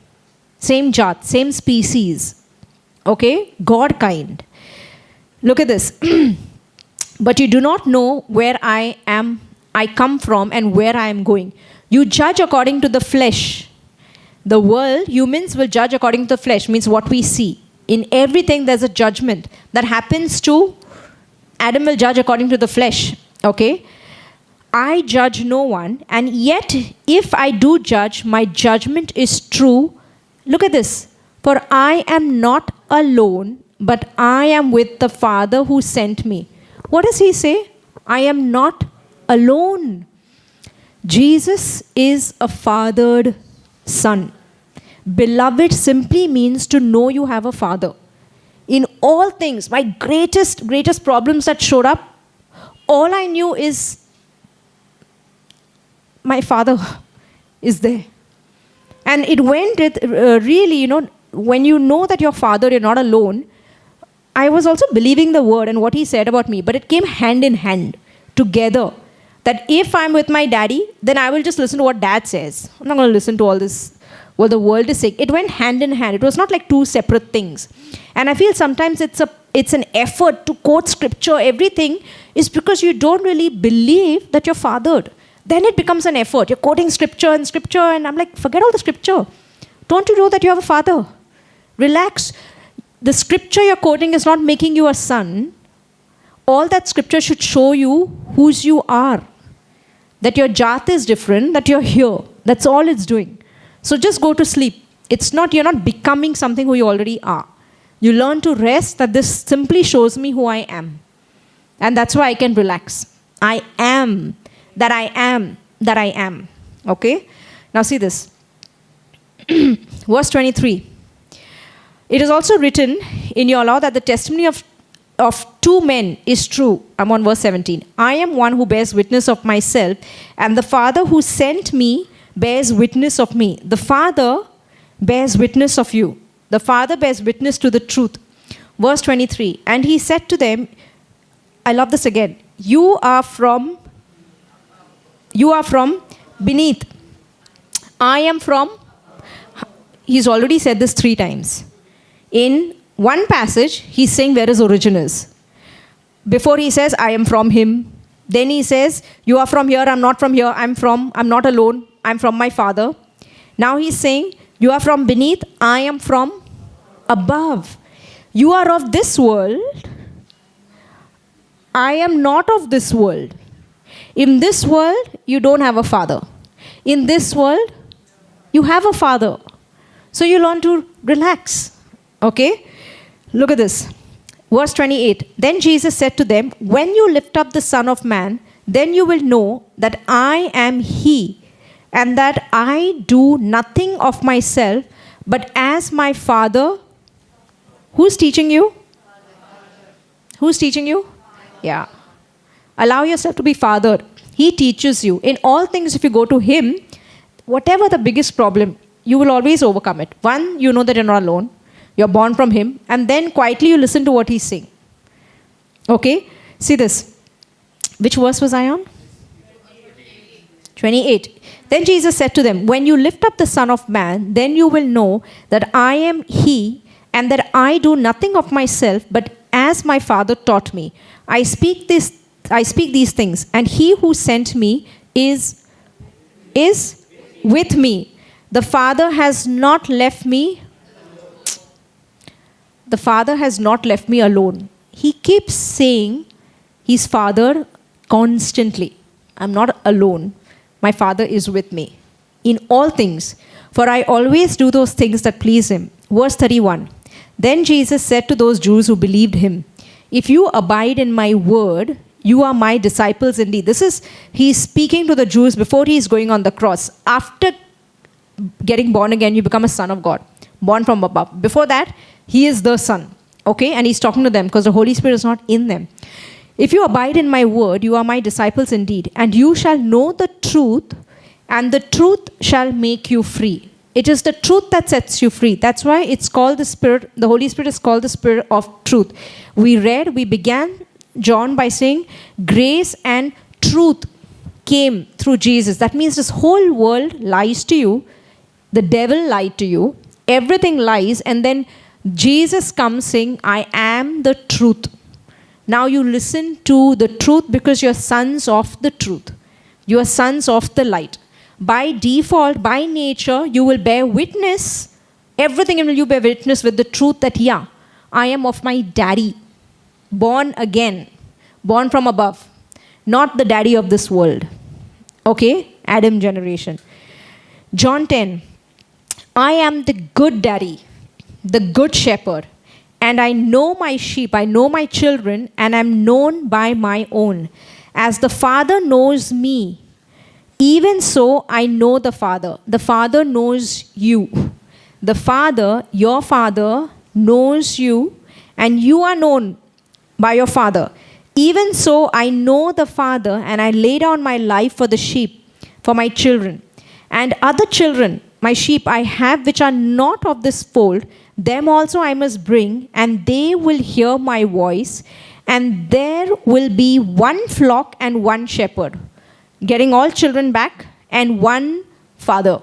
Same jat, same species. Okay? God kind. Look at this. But you do not know where I come from and where I am going. You judge according to the flesh. The world, humans will judge according to the flesh, means what we see. In everything there's a judgment that happens to Adam will judge according to the flesh. Okay? I judge no one, and yet if I do judge, my judgment is true. Look at this. For I am not alone, but I am with the Father who sent me. What does he say? I am not alone. Jesus is a fathered son. Beloved simply means to know you have a father. In all things, my greatest problems that showed up, all I knew is my father is there. And it went really, when you know that your father, you're not alone. I was also believing the word and what he said about me, but it came hand in hand together. That if I'm with my daddy, then I will just listen to what dad says. I'm not going to listen to all this, what the world is saying. It went hand in hand. It was not like two separate things. And I feel sometimes it's an effort to quote scripture. Everything is because you don't really believe that you're fathered. Then it becomes an effort. You're quoting scripture, and I'm like, forget all the scripture. Don't you know that you have a father? Relax. The scripture you're quoting is not making you a son. All that scripture should show you whose you are. That your jat is different, that you're here. That's all it's doing. So just go to sleep. You're not becoming something who you already are. You learn to rest, that this simply shows me who I am. And that's why I can relax. I am. That I am. That I am. Okay? Now see this. Verse 23. It is also written in your law that the testimony of two men is true. I'm on verse 17. I am one who bears witness of myself, and the Father who sent me bears witness of me. The Father bears witness of you. The Father bears witness to the truth. Verse 23. And he said to them, I love this again. You are from beneath. I am from. He's already said this 3 times. In one passage, he's saying where his origin is. Before he says, I am from him. Then he says, you are from here, I'm not from here, I'm not alone, I'm from my Father. Now he's saying, you are from beneath, I am from above. You are of this world, I am not of this world. In this world, you don't have a father. In this world, you have a father. So you learn to relax. Okay? Look at this. Verse 28. Then Jesus said to them, when you lift up the Son of Man, then you will know that I am He, and that I do nothing of myself, but as my Father. Who's teaching you? Who's teaching you? Yeah. Allow yourself to be fathered. He teaches you. In all things, if you go to Him, whatever the biggest problem, you will always overcome it. One, you know that you're not alone. You're born from Him. And then quietly you listen to what He's saying. Okay? See this. Which verse was I on? 28. Then Jesus said to them, when you lift up the Son of Man, then you will know that I am He, and that I do nothing of myself, but as my Father taught me. I speak these things, and He who sent me is with me. The Father has not left me. The Father has not left me alone. He keeps saying His Father constantly. I'm not alone. My Father is with me in all things, for I always do those things that please Him. Verse 31. Then Jesus said to those Jews who believed Him, if you abide in my word, you are my disciples indeed. He's speaking to the Jews before He's going on the cross. After getting born again, you become a son of God, born from above. Before that, He is the Son. Okay? And He's talking to them because the Holy Spirit is not in them. If you abide in my word, you are my disciples indeed, and you shall know the truth, and the truth shall make you free. It is the truth that sets you free. That's why it's called the Spirit. The Holy Spirit is called the Spirit of truth. We began John by saying grace and truth came through Jesus. That means this whole world lies to you. The devil lied to you. Everything lies. And then Jesus comes saying, I am the truth. Now you listen to the truth because you're sons of the truth. You are sons of the light. By default, by nature, you will bear witness. Everything will you bear witness with the truth that, yeah, I am of my daddy. Born again. Born from above. Not the daddy of this world. Okay? Adam generation. John 10. I am the good daddy. The good shepherd. And I know my sheep, I know my children, and am known by my own. As the Father knows me, even so I know the Father. The Father knows you. The Father, your Father, knows you, and you are known by your Father. Even so I know the Father, and I lay down my life for the sheep, for my children. And other children, my sheep, I have which are not of this fold, them also I must bring, and they will hear my voice, and there will be one flock and one shepherd, getting all children back, and one father.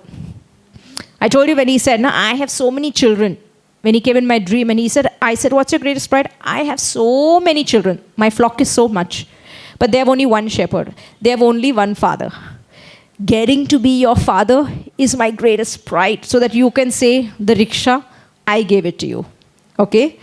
I told you when he said, I have so many children. When he came in my dream, and I said, what's your greatest pride? I have so many children. My flock is so much. But they have only one shepherd. They have only one father. Getting to be your father is my greatest pride, so that you can say, the rickshaw, I gave it to you. Okay?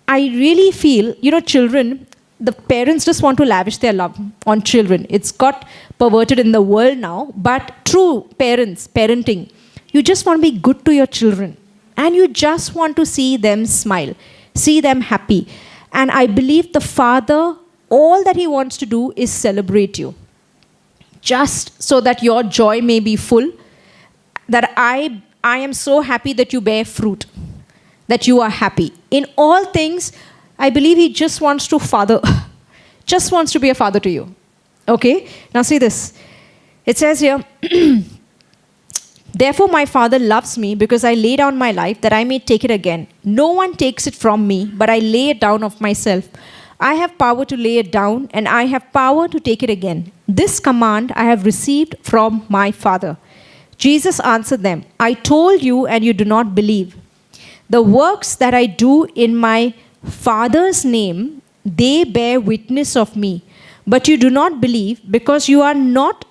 I really feel, children, the parents just want to lavish their love on children. It's got perverted in the world now. But true parenting, you just want to be good to your children. And you just want to see them smile. See them happy. And I believe the Father, all that He wants to do is celebrate you. Just so that your joy may be full. That I am so happy that you bear fruit. That you are happy. In all things, I believe He just wants to just wants to be a father to you. Okay? Now see this. It says here, therefore my Father loves me because I lay down my life that I may take it again. No one takes it from me, but I lay it down of myself. I have power to lay it down, and I have power to take it again. This command I have received from my Father. Jesus answered them, I told you, and you do not believe. The works that I do in my Father's name, they bear witness of me. But you do not believe, because you are not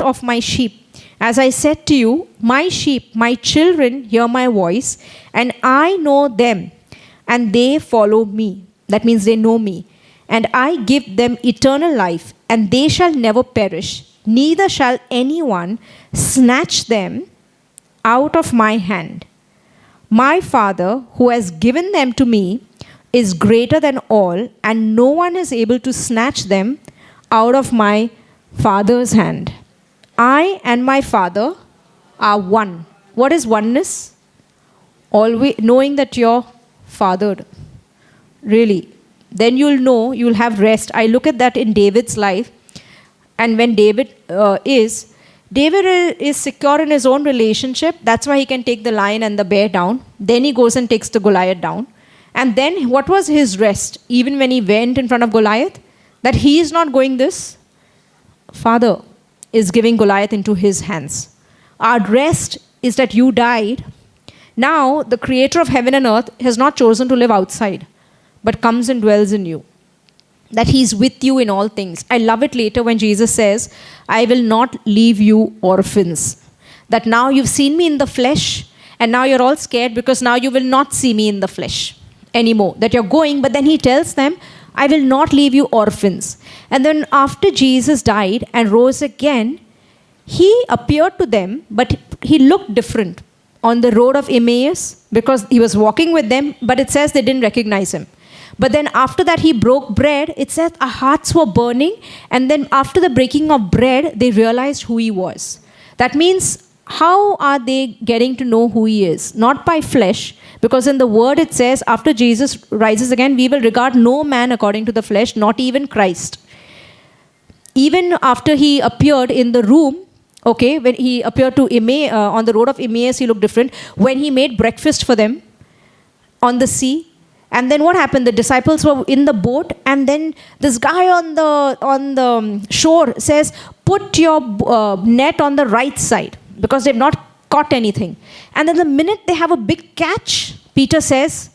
of my sheep. As I said to you, my sheep, my children hear my voice, and I know them, and they follow me. That means they know me. And I give them eternal life, and they shall never perish, neither shall anyone snatch them out of my hand. My Father, who has given them to me, is greater than all, and no one is able to snatch them out of my Father's hand. I and my Father are one. What is oneness? Always knowing that you're fathered. Really. Then you'll know, you'll have rest. I look at that in David's life. And when David is secure in his own relationship. That's why he can take the lion and the bear down. Then he goes and takes the Goliath down. And then what was his rest? Even when he went in front of Goliath, that he is not going this. Father is giving Goliath into his hands. Our rest is that you died. Now the creator of heaven and earth has not chosen to live outside, but comes and dwells in you. That he's with you in all things. I love it later when Jesus says, I will not leave you orphans. That now you've seen me in the flesh, and now you're all scared because now you will not see me in the flesh anymore. That you're going, but then he tells them, I will not leave you orphans. And then after Jesus died and rose again, he appeared to them, but he looked different on the road of Emmaus because he was walking with them, but it says they didn't recognize him. But then after that he broke bread, it says our hearts were burning, and then after the breaking of bread, they realized who he was. That means, how are they getting to know who he is? Not by flesh, because in the word it says, after Jesus rises again, we will regard no man according to the flesh, not even Christ. Even after he appeared in the room, okay, when he appeared to Emmaus, on the road of Emmaus, he looked different. When he made breakfast for them on the sea, and then what happened? The disciples were in the boat, and then this guy on the shore says, put your net on the right side, because they've not caught anything. And then the minute they have a big catch, Peter says,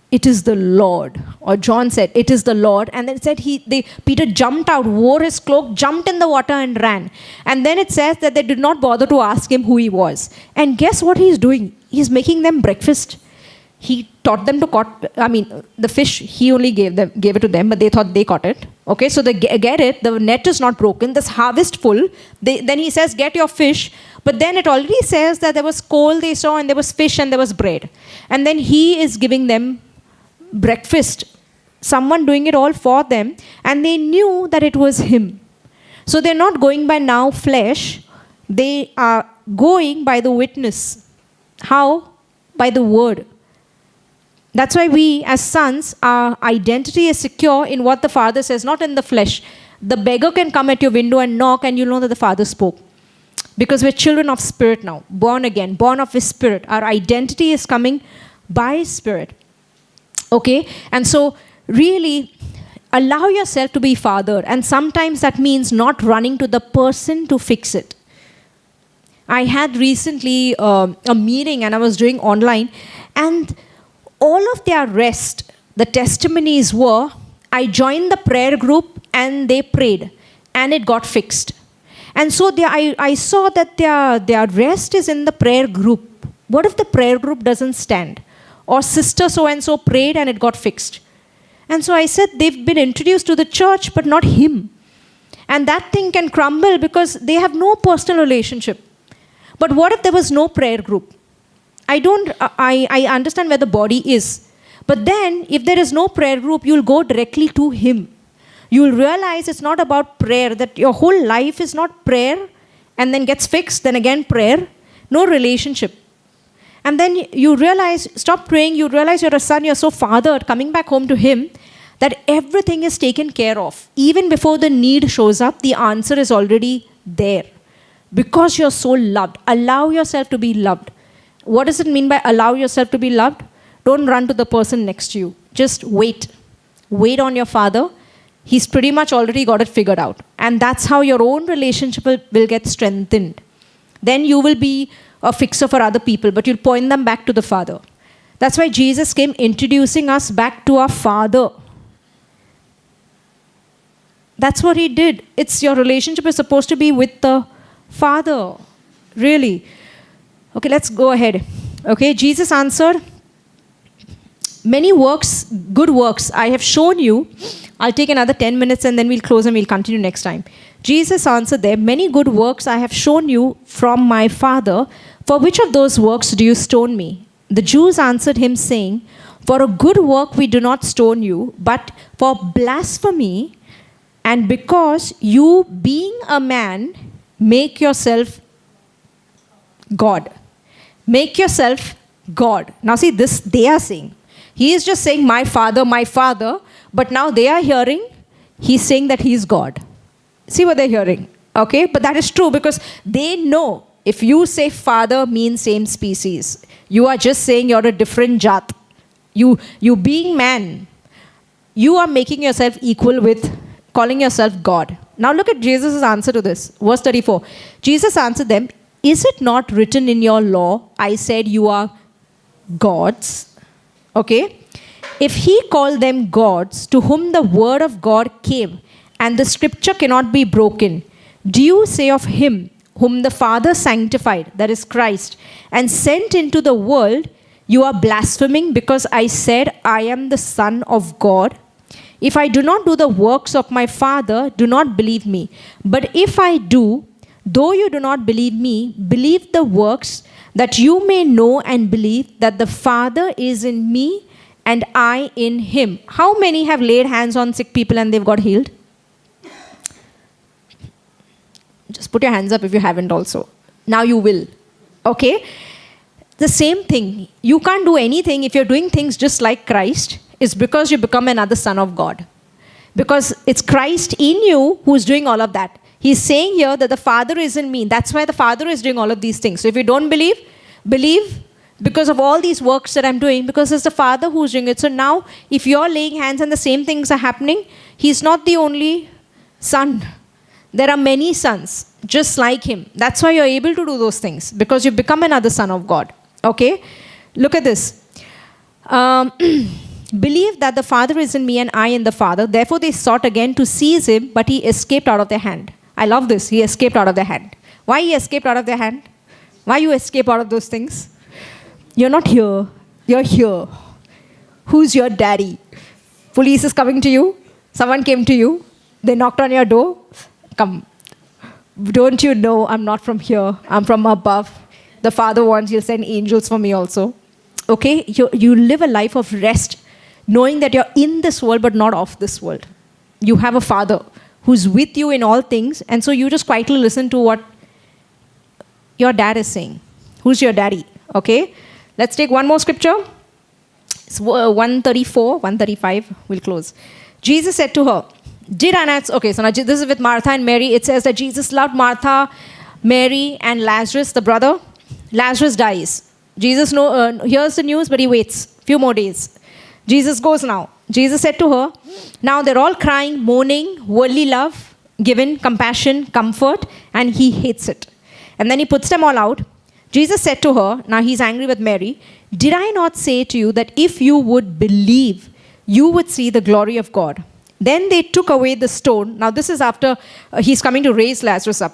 it is the Lord. Or John said, it is the Lord. And then it said Peter jumped out, wore his cloak, jumped in the water and ran. And then it says that they did not bother to ask him who he was. And guess what he's doing? He's making them breakfast. He taught them to the fish, he only gave it to them, but they thought they caught it. Okay, so they get it, the net is not broken, this harvest full. Then he says, get your fish. But then it already says that there was coal they saw, and there was fish, and there was bread. And then he is giving them breakfast. Someone doing it all for them, and they knew that it was him. So they're not going by now flesh, they are going by the witness. How? By the word. That's why we as sons, our identity is secure in what the Father says, not in the flesh. The beggar can come at your window and knock, and you'll know that the Father spoke. Because we're children of Spirit now, born again, born of His Spirit. Our identity is coming by Spirit. Okay? And so really allow yourself to be fathered. And sometimes that means not running to the person to fix it. I had recently a meeting, and I was doing online, and all of their rest, the testimonies were, I joined the prayer group and they prayed and it got fixed. And so I saw that their rest is in the prayer group. What if the prayer group doesn't stand? Or sister so-and-so prayed and it got fixed. And so I said, they've been introduced to the church, but not him. And that thing can crumble because they have no personal relationship. But what if there was no prayer group? I understand where the body is. But then, if there is no prayer group, you'll go directly to him. You'll realize it's not about prayer, that your whole life is not prayer, and then gets fixed, then again prayer. No relationship. And then you realize, stop praying, you realize you're a son, you're so fathered, coming back home to him, that everything is taken care of. Even before the need shows up, the answer is already there. Because you're so loved. Allow yourself to be loved. What does it mean by allow yourself to be loved? Don't run to the person next to you. Just wait. Wait on your Father. He's pretty much already got it figured out. And that's how your own relationship will get strengthened. Then you will be a fixer for other people, but you'll point them back to the Father. That's why Jesus came introducing us back to our Father. That's what he did. It's your relationship is supposed to be with the Father. Really. Okay, let's go ahead. Okay, Jesus answered, many works, good works, I have shown you I'll take another 10 minutes and then we'll close and we'll continue next time. Jesus answered them, many good works I have shown you from my Father. For which of those works do you stone me? The Jews answered him, saying, for a good work we do not stone you, but for blasphemy, and because you, being a man, make yourself God. Make yourself God. Now see, this they are saying. He is just saying, my Father, but now they are hearing, he's saying that he is God. See what they're hearing, okay? But that is true because they know if you say Father means same species, you are just saying you're a different jat. You being man, you are making yourself equal with calling yourself God. Now look at Jesus' answer to this. Verse 34. Jesus answered them, is it not written in your law, I said you are gods? Okay. If he called them gods to whom the word of God came and the scripture cannot be broken, do you say of him whom the Father sanctified, that is Christ, and sent into the world, you are blaspheming because I said I am the Son of God? If I do not do the works of my Father, do not believe me. But if I do, though you do not believe me, believe the works, that you may know and believe that the Father is in me and I in him. How many have laid hands on sick people and they've got healed? Just put your hands up if you haven't also. Now you will. Okay? The same thing. You can't do anything if you're doing things just like Christ. It's because you become another son of God. Because it's Christ in you who's doing all of that. He's saying here that the Father is in me. That's why the Father is doing all of these things. So if you don't believe, believe because of all these works that I'm doing, because it's the Father who's doing it. So now, if you're laying hands and the same things are happening, he's not the only son. There are many sons just like him. That's why you're able to do those things, because you become another son of God. Okay? Look at this. Believe that the Father is in me and I in the Father. Therefore they sought again to seize him, but he escaped out of their hand. I love this. He escaped out of their hand. Why he escaped out of their hand? Why you escape out of those things? You're not here. You're here. Who's your daddy? Police is coming to you. Someone came to you. They knocked on your door. Come. Don't you know I'm not from here? I'm from above. The Father wants you to send angels for me also. Okay? You live a life of rest, knowing that you're in this world but not of this world. You have a Father who's with you in all things, and so you just quietly listen to what your dad is saying. Who's your daddy? Okay? Let's take one more scripture. It's 134, 135. We'll close. Jesus said to her, okay, so now this is with Martha and Mary. It says that Jesus loved Martha, Mary, and Lazarus, the brother. Lazarus dies. Jesus hears the news, but he waits a few more days. Jesus goes now. Jesus said to her, now they're all crying, mourning, worldly love, given, compassion, comfort, and he hates it. And then he puts them all out. Jesus said to her, now he's angry with Mary, did I not say to you that if you would believe, you would see the glory of God? Then they took away the stone. Now this is after he's coming to raise Lazarus up.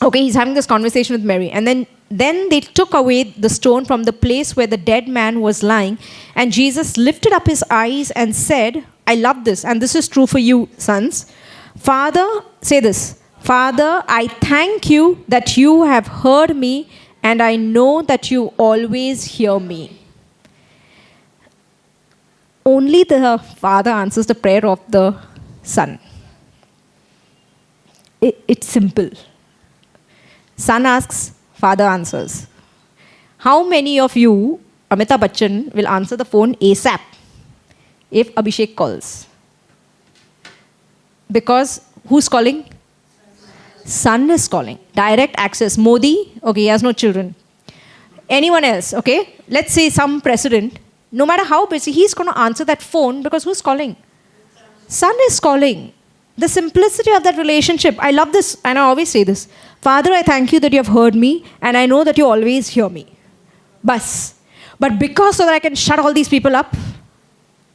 Okay, he's having this conversation with Mary. And then they took away the stone from the place where the dead man was lying. And Jesus lifted up his eyes and said, I love this. And this is true for you, sons. Father, say this. Father, I thank you that you have heard me, and I know that you always hear me. Only the Father answers the prayer of the Son. It's simple. Son asks, Father answers. How many of you, Amitabh Bachchan, will answer the phone ASAP if Abhishek calls? Because who's calling? Son is calling. Direct access. Modi, okay, he has no children. Anyone else, okay? Let's say some president, no matter how busy, he's going to answer that phone because who's calling? Son is calling. The simplicity of that relationship. I love this, and I always say this. Father, I thank you that you have heard me, and I know that you always hear me. Bas. But because so that I can shut all these people up,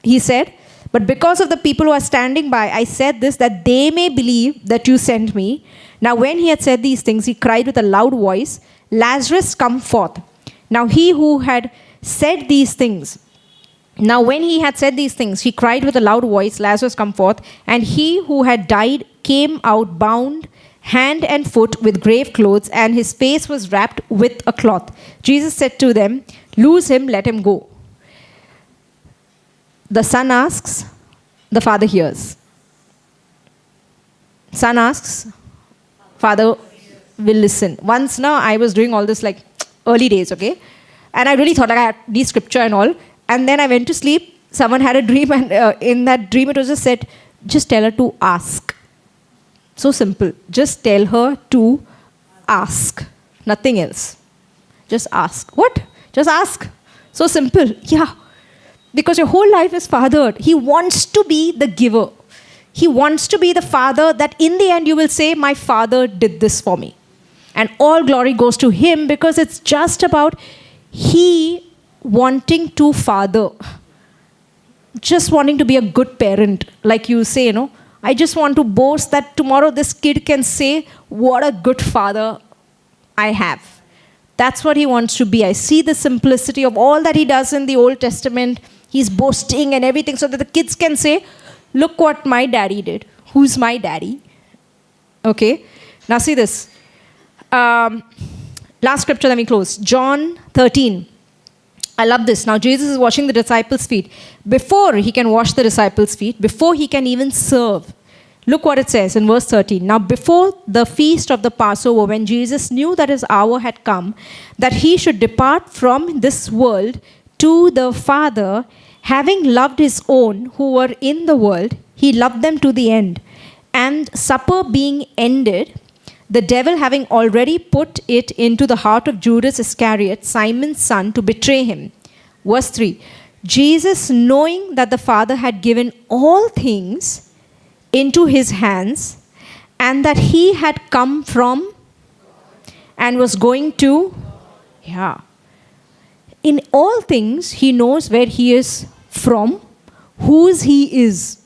he said, but because of the people who are standing by, I said this, that they may believe that you sent me. Now when he had said these things, he cried with a loud voice, Lazarus, come forth. Now he who had said these things Now when he had said these things, he cried with a loud voice, Lazarus, come forth. And he who had died came out bound hand and foot with grave clothes, and his face was wrapped with a cloth. Jesus said to them, loose him, let him go. The son asks, the father hears. Son asks, father will listen. Once now I was doing all this like early days, okay? And I really thought like I had these scripture and all. And then I went to sleep. Someone had a dream, and in that dream it was just said, just tell her to ask. So simple. Just tell her to ask. Nothing else. Just ask. What? Just ask. So simple. Yeah. Because your whole life is fathered. He wants to be the giver. He wants to be the father that in the end you will say, my father did this for me. And all glory goes to him, because it's just about he wanting to father. Just wanting to be a good parent. Like you say, I just want to boast that tomorrow this kid can say, what a good father I have. That's what he wants to be. I see the simplicity of all that he does in the Old Testament. He's boasting and everything so that the kids can say, look what my daddy did. Who's my daddy? Okay. Now see this. Last scripture, let me close. John 13. I love this. Now Jesus is washing the disciples' feet. Before he can wash the disciples' feet, before he can even serve, look what it says in verse 13. Now before the feast of the Passover, when Jesus knew that his hour had come, that he should depart from this world to the Father, having loved his own who were in the world, he loved them to the end. And supper being ended, the devil having already put it into the heart of Judas Iscariot, Simon's son, to betray him. Verse 3. Jesus, knowing that the Father had given all things into his hands, and that he had come from and was going to, in all things, he knows where he is from, whose he is.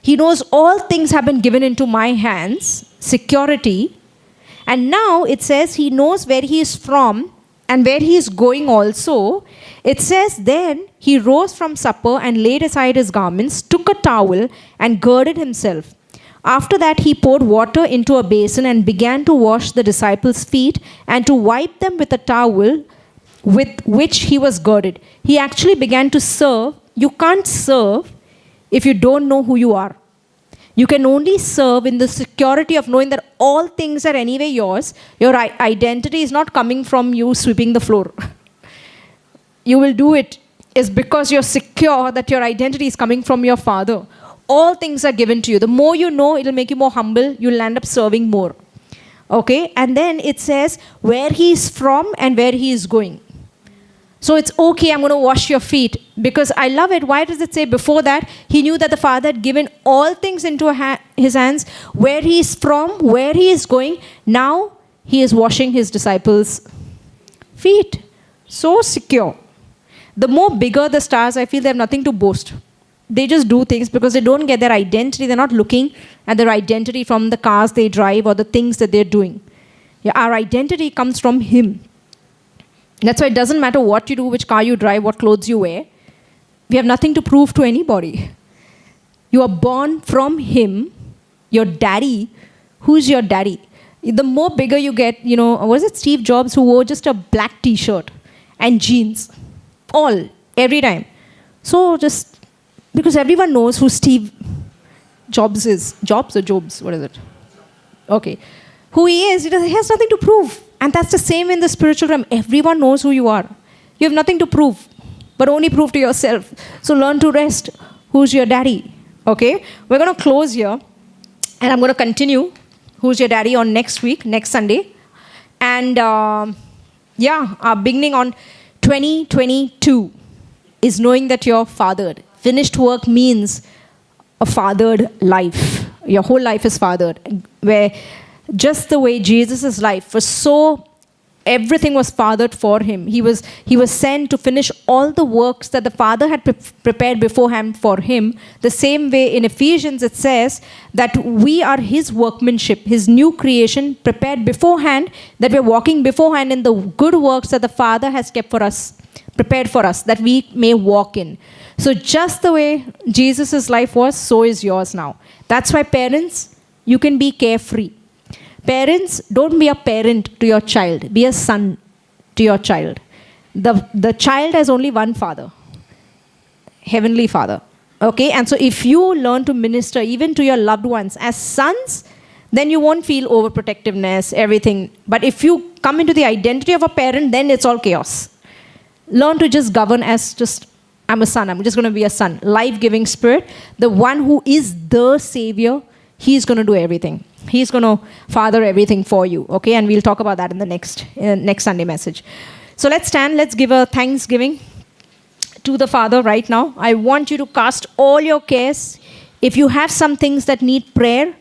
He knows all things have been given into my hands, security. And now it says he knows where he is from and where he is going also. It says, then he rose from supper and laid aside his garments, took a towel and girded himself. After that he poured water into a basin and began to wash the disciples' feet and to wipe them with a towel with which he was girded. He actually began to serve. You can't serve if you don't know who you are. You can only serve in the security of knowing that all things are anyway yours. Your identity is not coming from you sweeping the floor. You will do it is because you're secure that your identity is coming from your Father. All things are given to you. The more you know, it'll make you more humble. You'll end up serving more. Okay? And then it says where he is from and where he is going. So it's okay, I'm going to wash your feet. Because I love it. Why does it say before that? He knew that the Father had given all things into his hands. Where he is from, where he is going. Now he is washing his disciples' feet. So secure. The more bigger the stars, I feel they have nothing to boast. They just do things because they don't get their identity. They're not looking at their identity from the cars they drive or the things that they're doing. Yeah, our identity comes from him. That's why it doesn't matter what you do, which car you drive, what clothes you wear. We have nothing to prove to anybody. You are born from him, your daddy. Who's your daddy? The more bigger you get, was it Steve Jobs who wore just a black t-shirt and jeans? Every time. So just, because everyone knows who Steve Jobs is. Jobs or Jobs? What is it? Okay. Who he is, he has nothing to prove. And that's the same in the spiritual realm. Everyone knows who you are. You have nothing to prove, but only prove to yourself. So learn to rest. Who's your daddy? Okay? We're going to close here. And I'm going to continue Who's Your Daddy on next week, next Sunday. And our beginning on 2022 is knowing that you're fathered. Finished work means a fathered life. Your whole life is fathered. Where just the way Jesus' life was so, everything was fathered for him. He was sent to finish all the works that the Father had prepared beforehand for him. The same way in Ephesians it says that we are his workmanship, his new creation, prepared beforehand, that we're walking beforehand in the good works that the Father has kept for us, prepared for us, that we may walk in. So just the way Jesus' life was, so is yours now. That's why parents, you can be carefree. Parents, don't be a parent to your child. Be a son to your child. The child has only one father, Heavenly Father. Okay? And so if you learn to minister even to your loved ones as sons, then you won't feel overprotectiveness, everything. But if you come into the identity of a parent, then it's all chaos. Learn to just govern as just, I'm a son, I'm just going to be a son. Life-giving spirit, the one who is the Savior, he's going to do everything. He's going to father everything for you. Okay? And we'll talk about that in the next Sunday message. So let's stand, let's give a thanksgiving to the Father right now. I want you to cast all your cares. If you have some things that need prayer,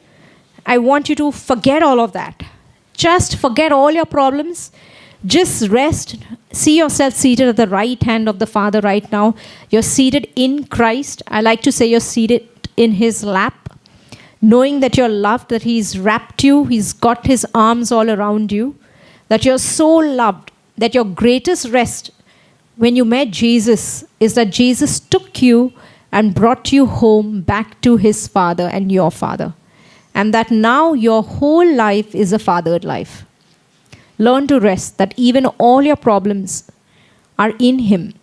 I want you to forget all of that. Just forget all your problems. Just rest. See yourself seated at the right hand of the Father right now. You're seated in Christ. I like to say you're seated in His lap, knowing that you're loved, that He's wrapped you, He's got His arms all around you, that you're so loved, that your greatest rest when you met Jesus is that Jesus took you and brought you home back to His Father and your Father. And that now your whole life is a fathered life. Learn to rest, that even all your problems are in Him.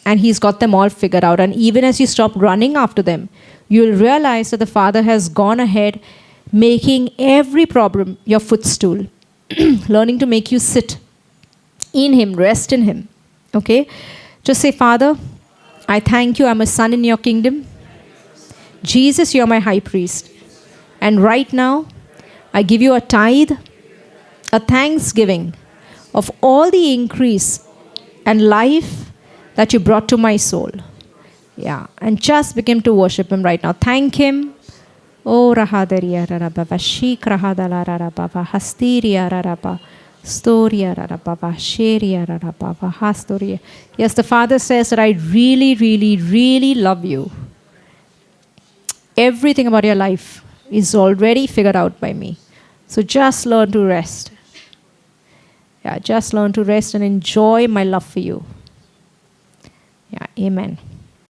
And He's got them all figured out. And even as you stop running after them, you'll realize that the Father has gone ahead, making every problem your footstool. Learning to make you sit in Him, rest in Him. Okay? Just say, Father, I thank you, I'm a son in your kingdom. Jesus, you're my high priest. And right now, I give you a tithe, a thanksgiving of all the increase and life that you brought to my soul. Yeah, and just begin to worship Him right now. Thank Him. Oh, Rahadariya Rarababa, Shik Rahadala Rarababa, Hastiria Raraba, Storia Rarababa, Sheria Rarababa, Hastoria. Yes, the Father says that I really, really, really love you. Everything about your life is already figured out by me. So just learn to rest. Yeah, just learn to rest and enjoy my love for you. Yeah, amen.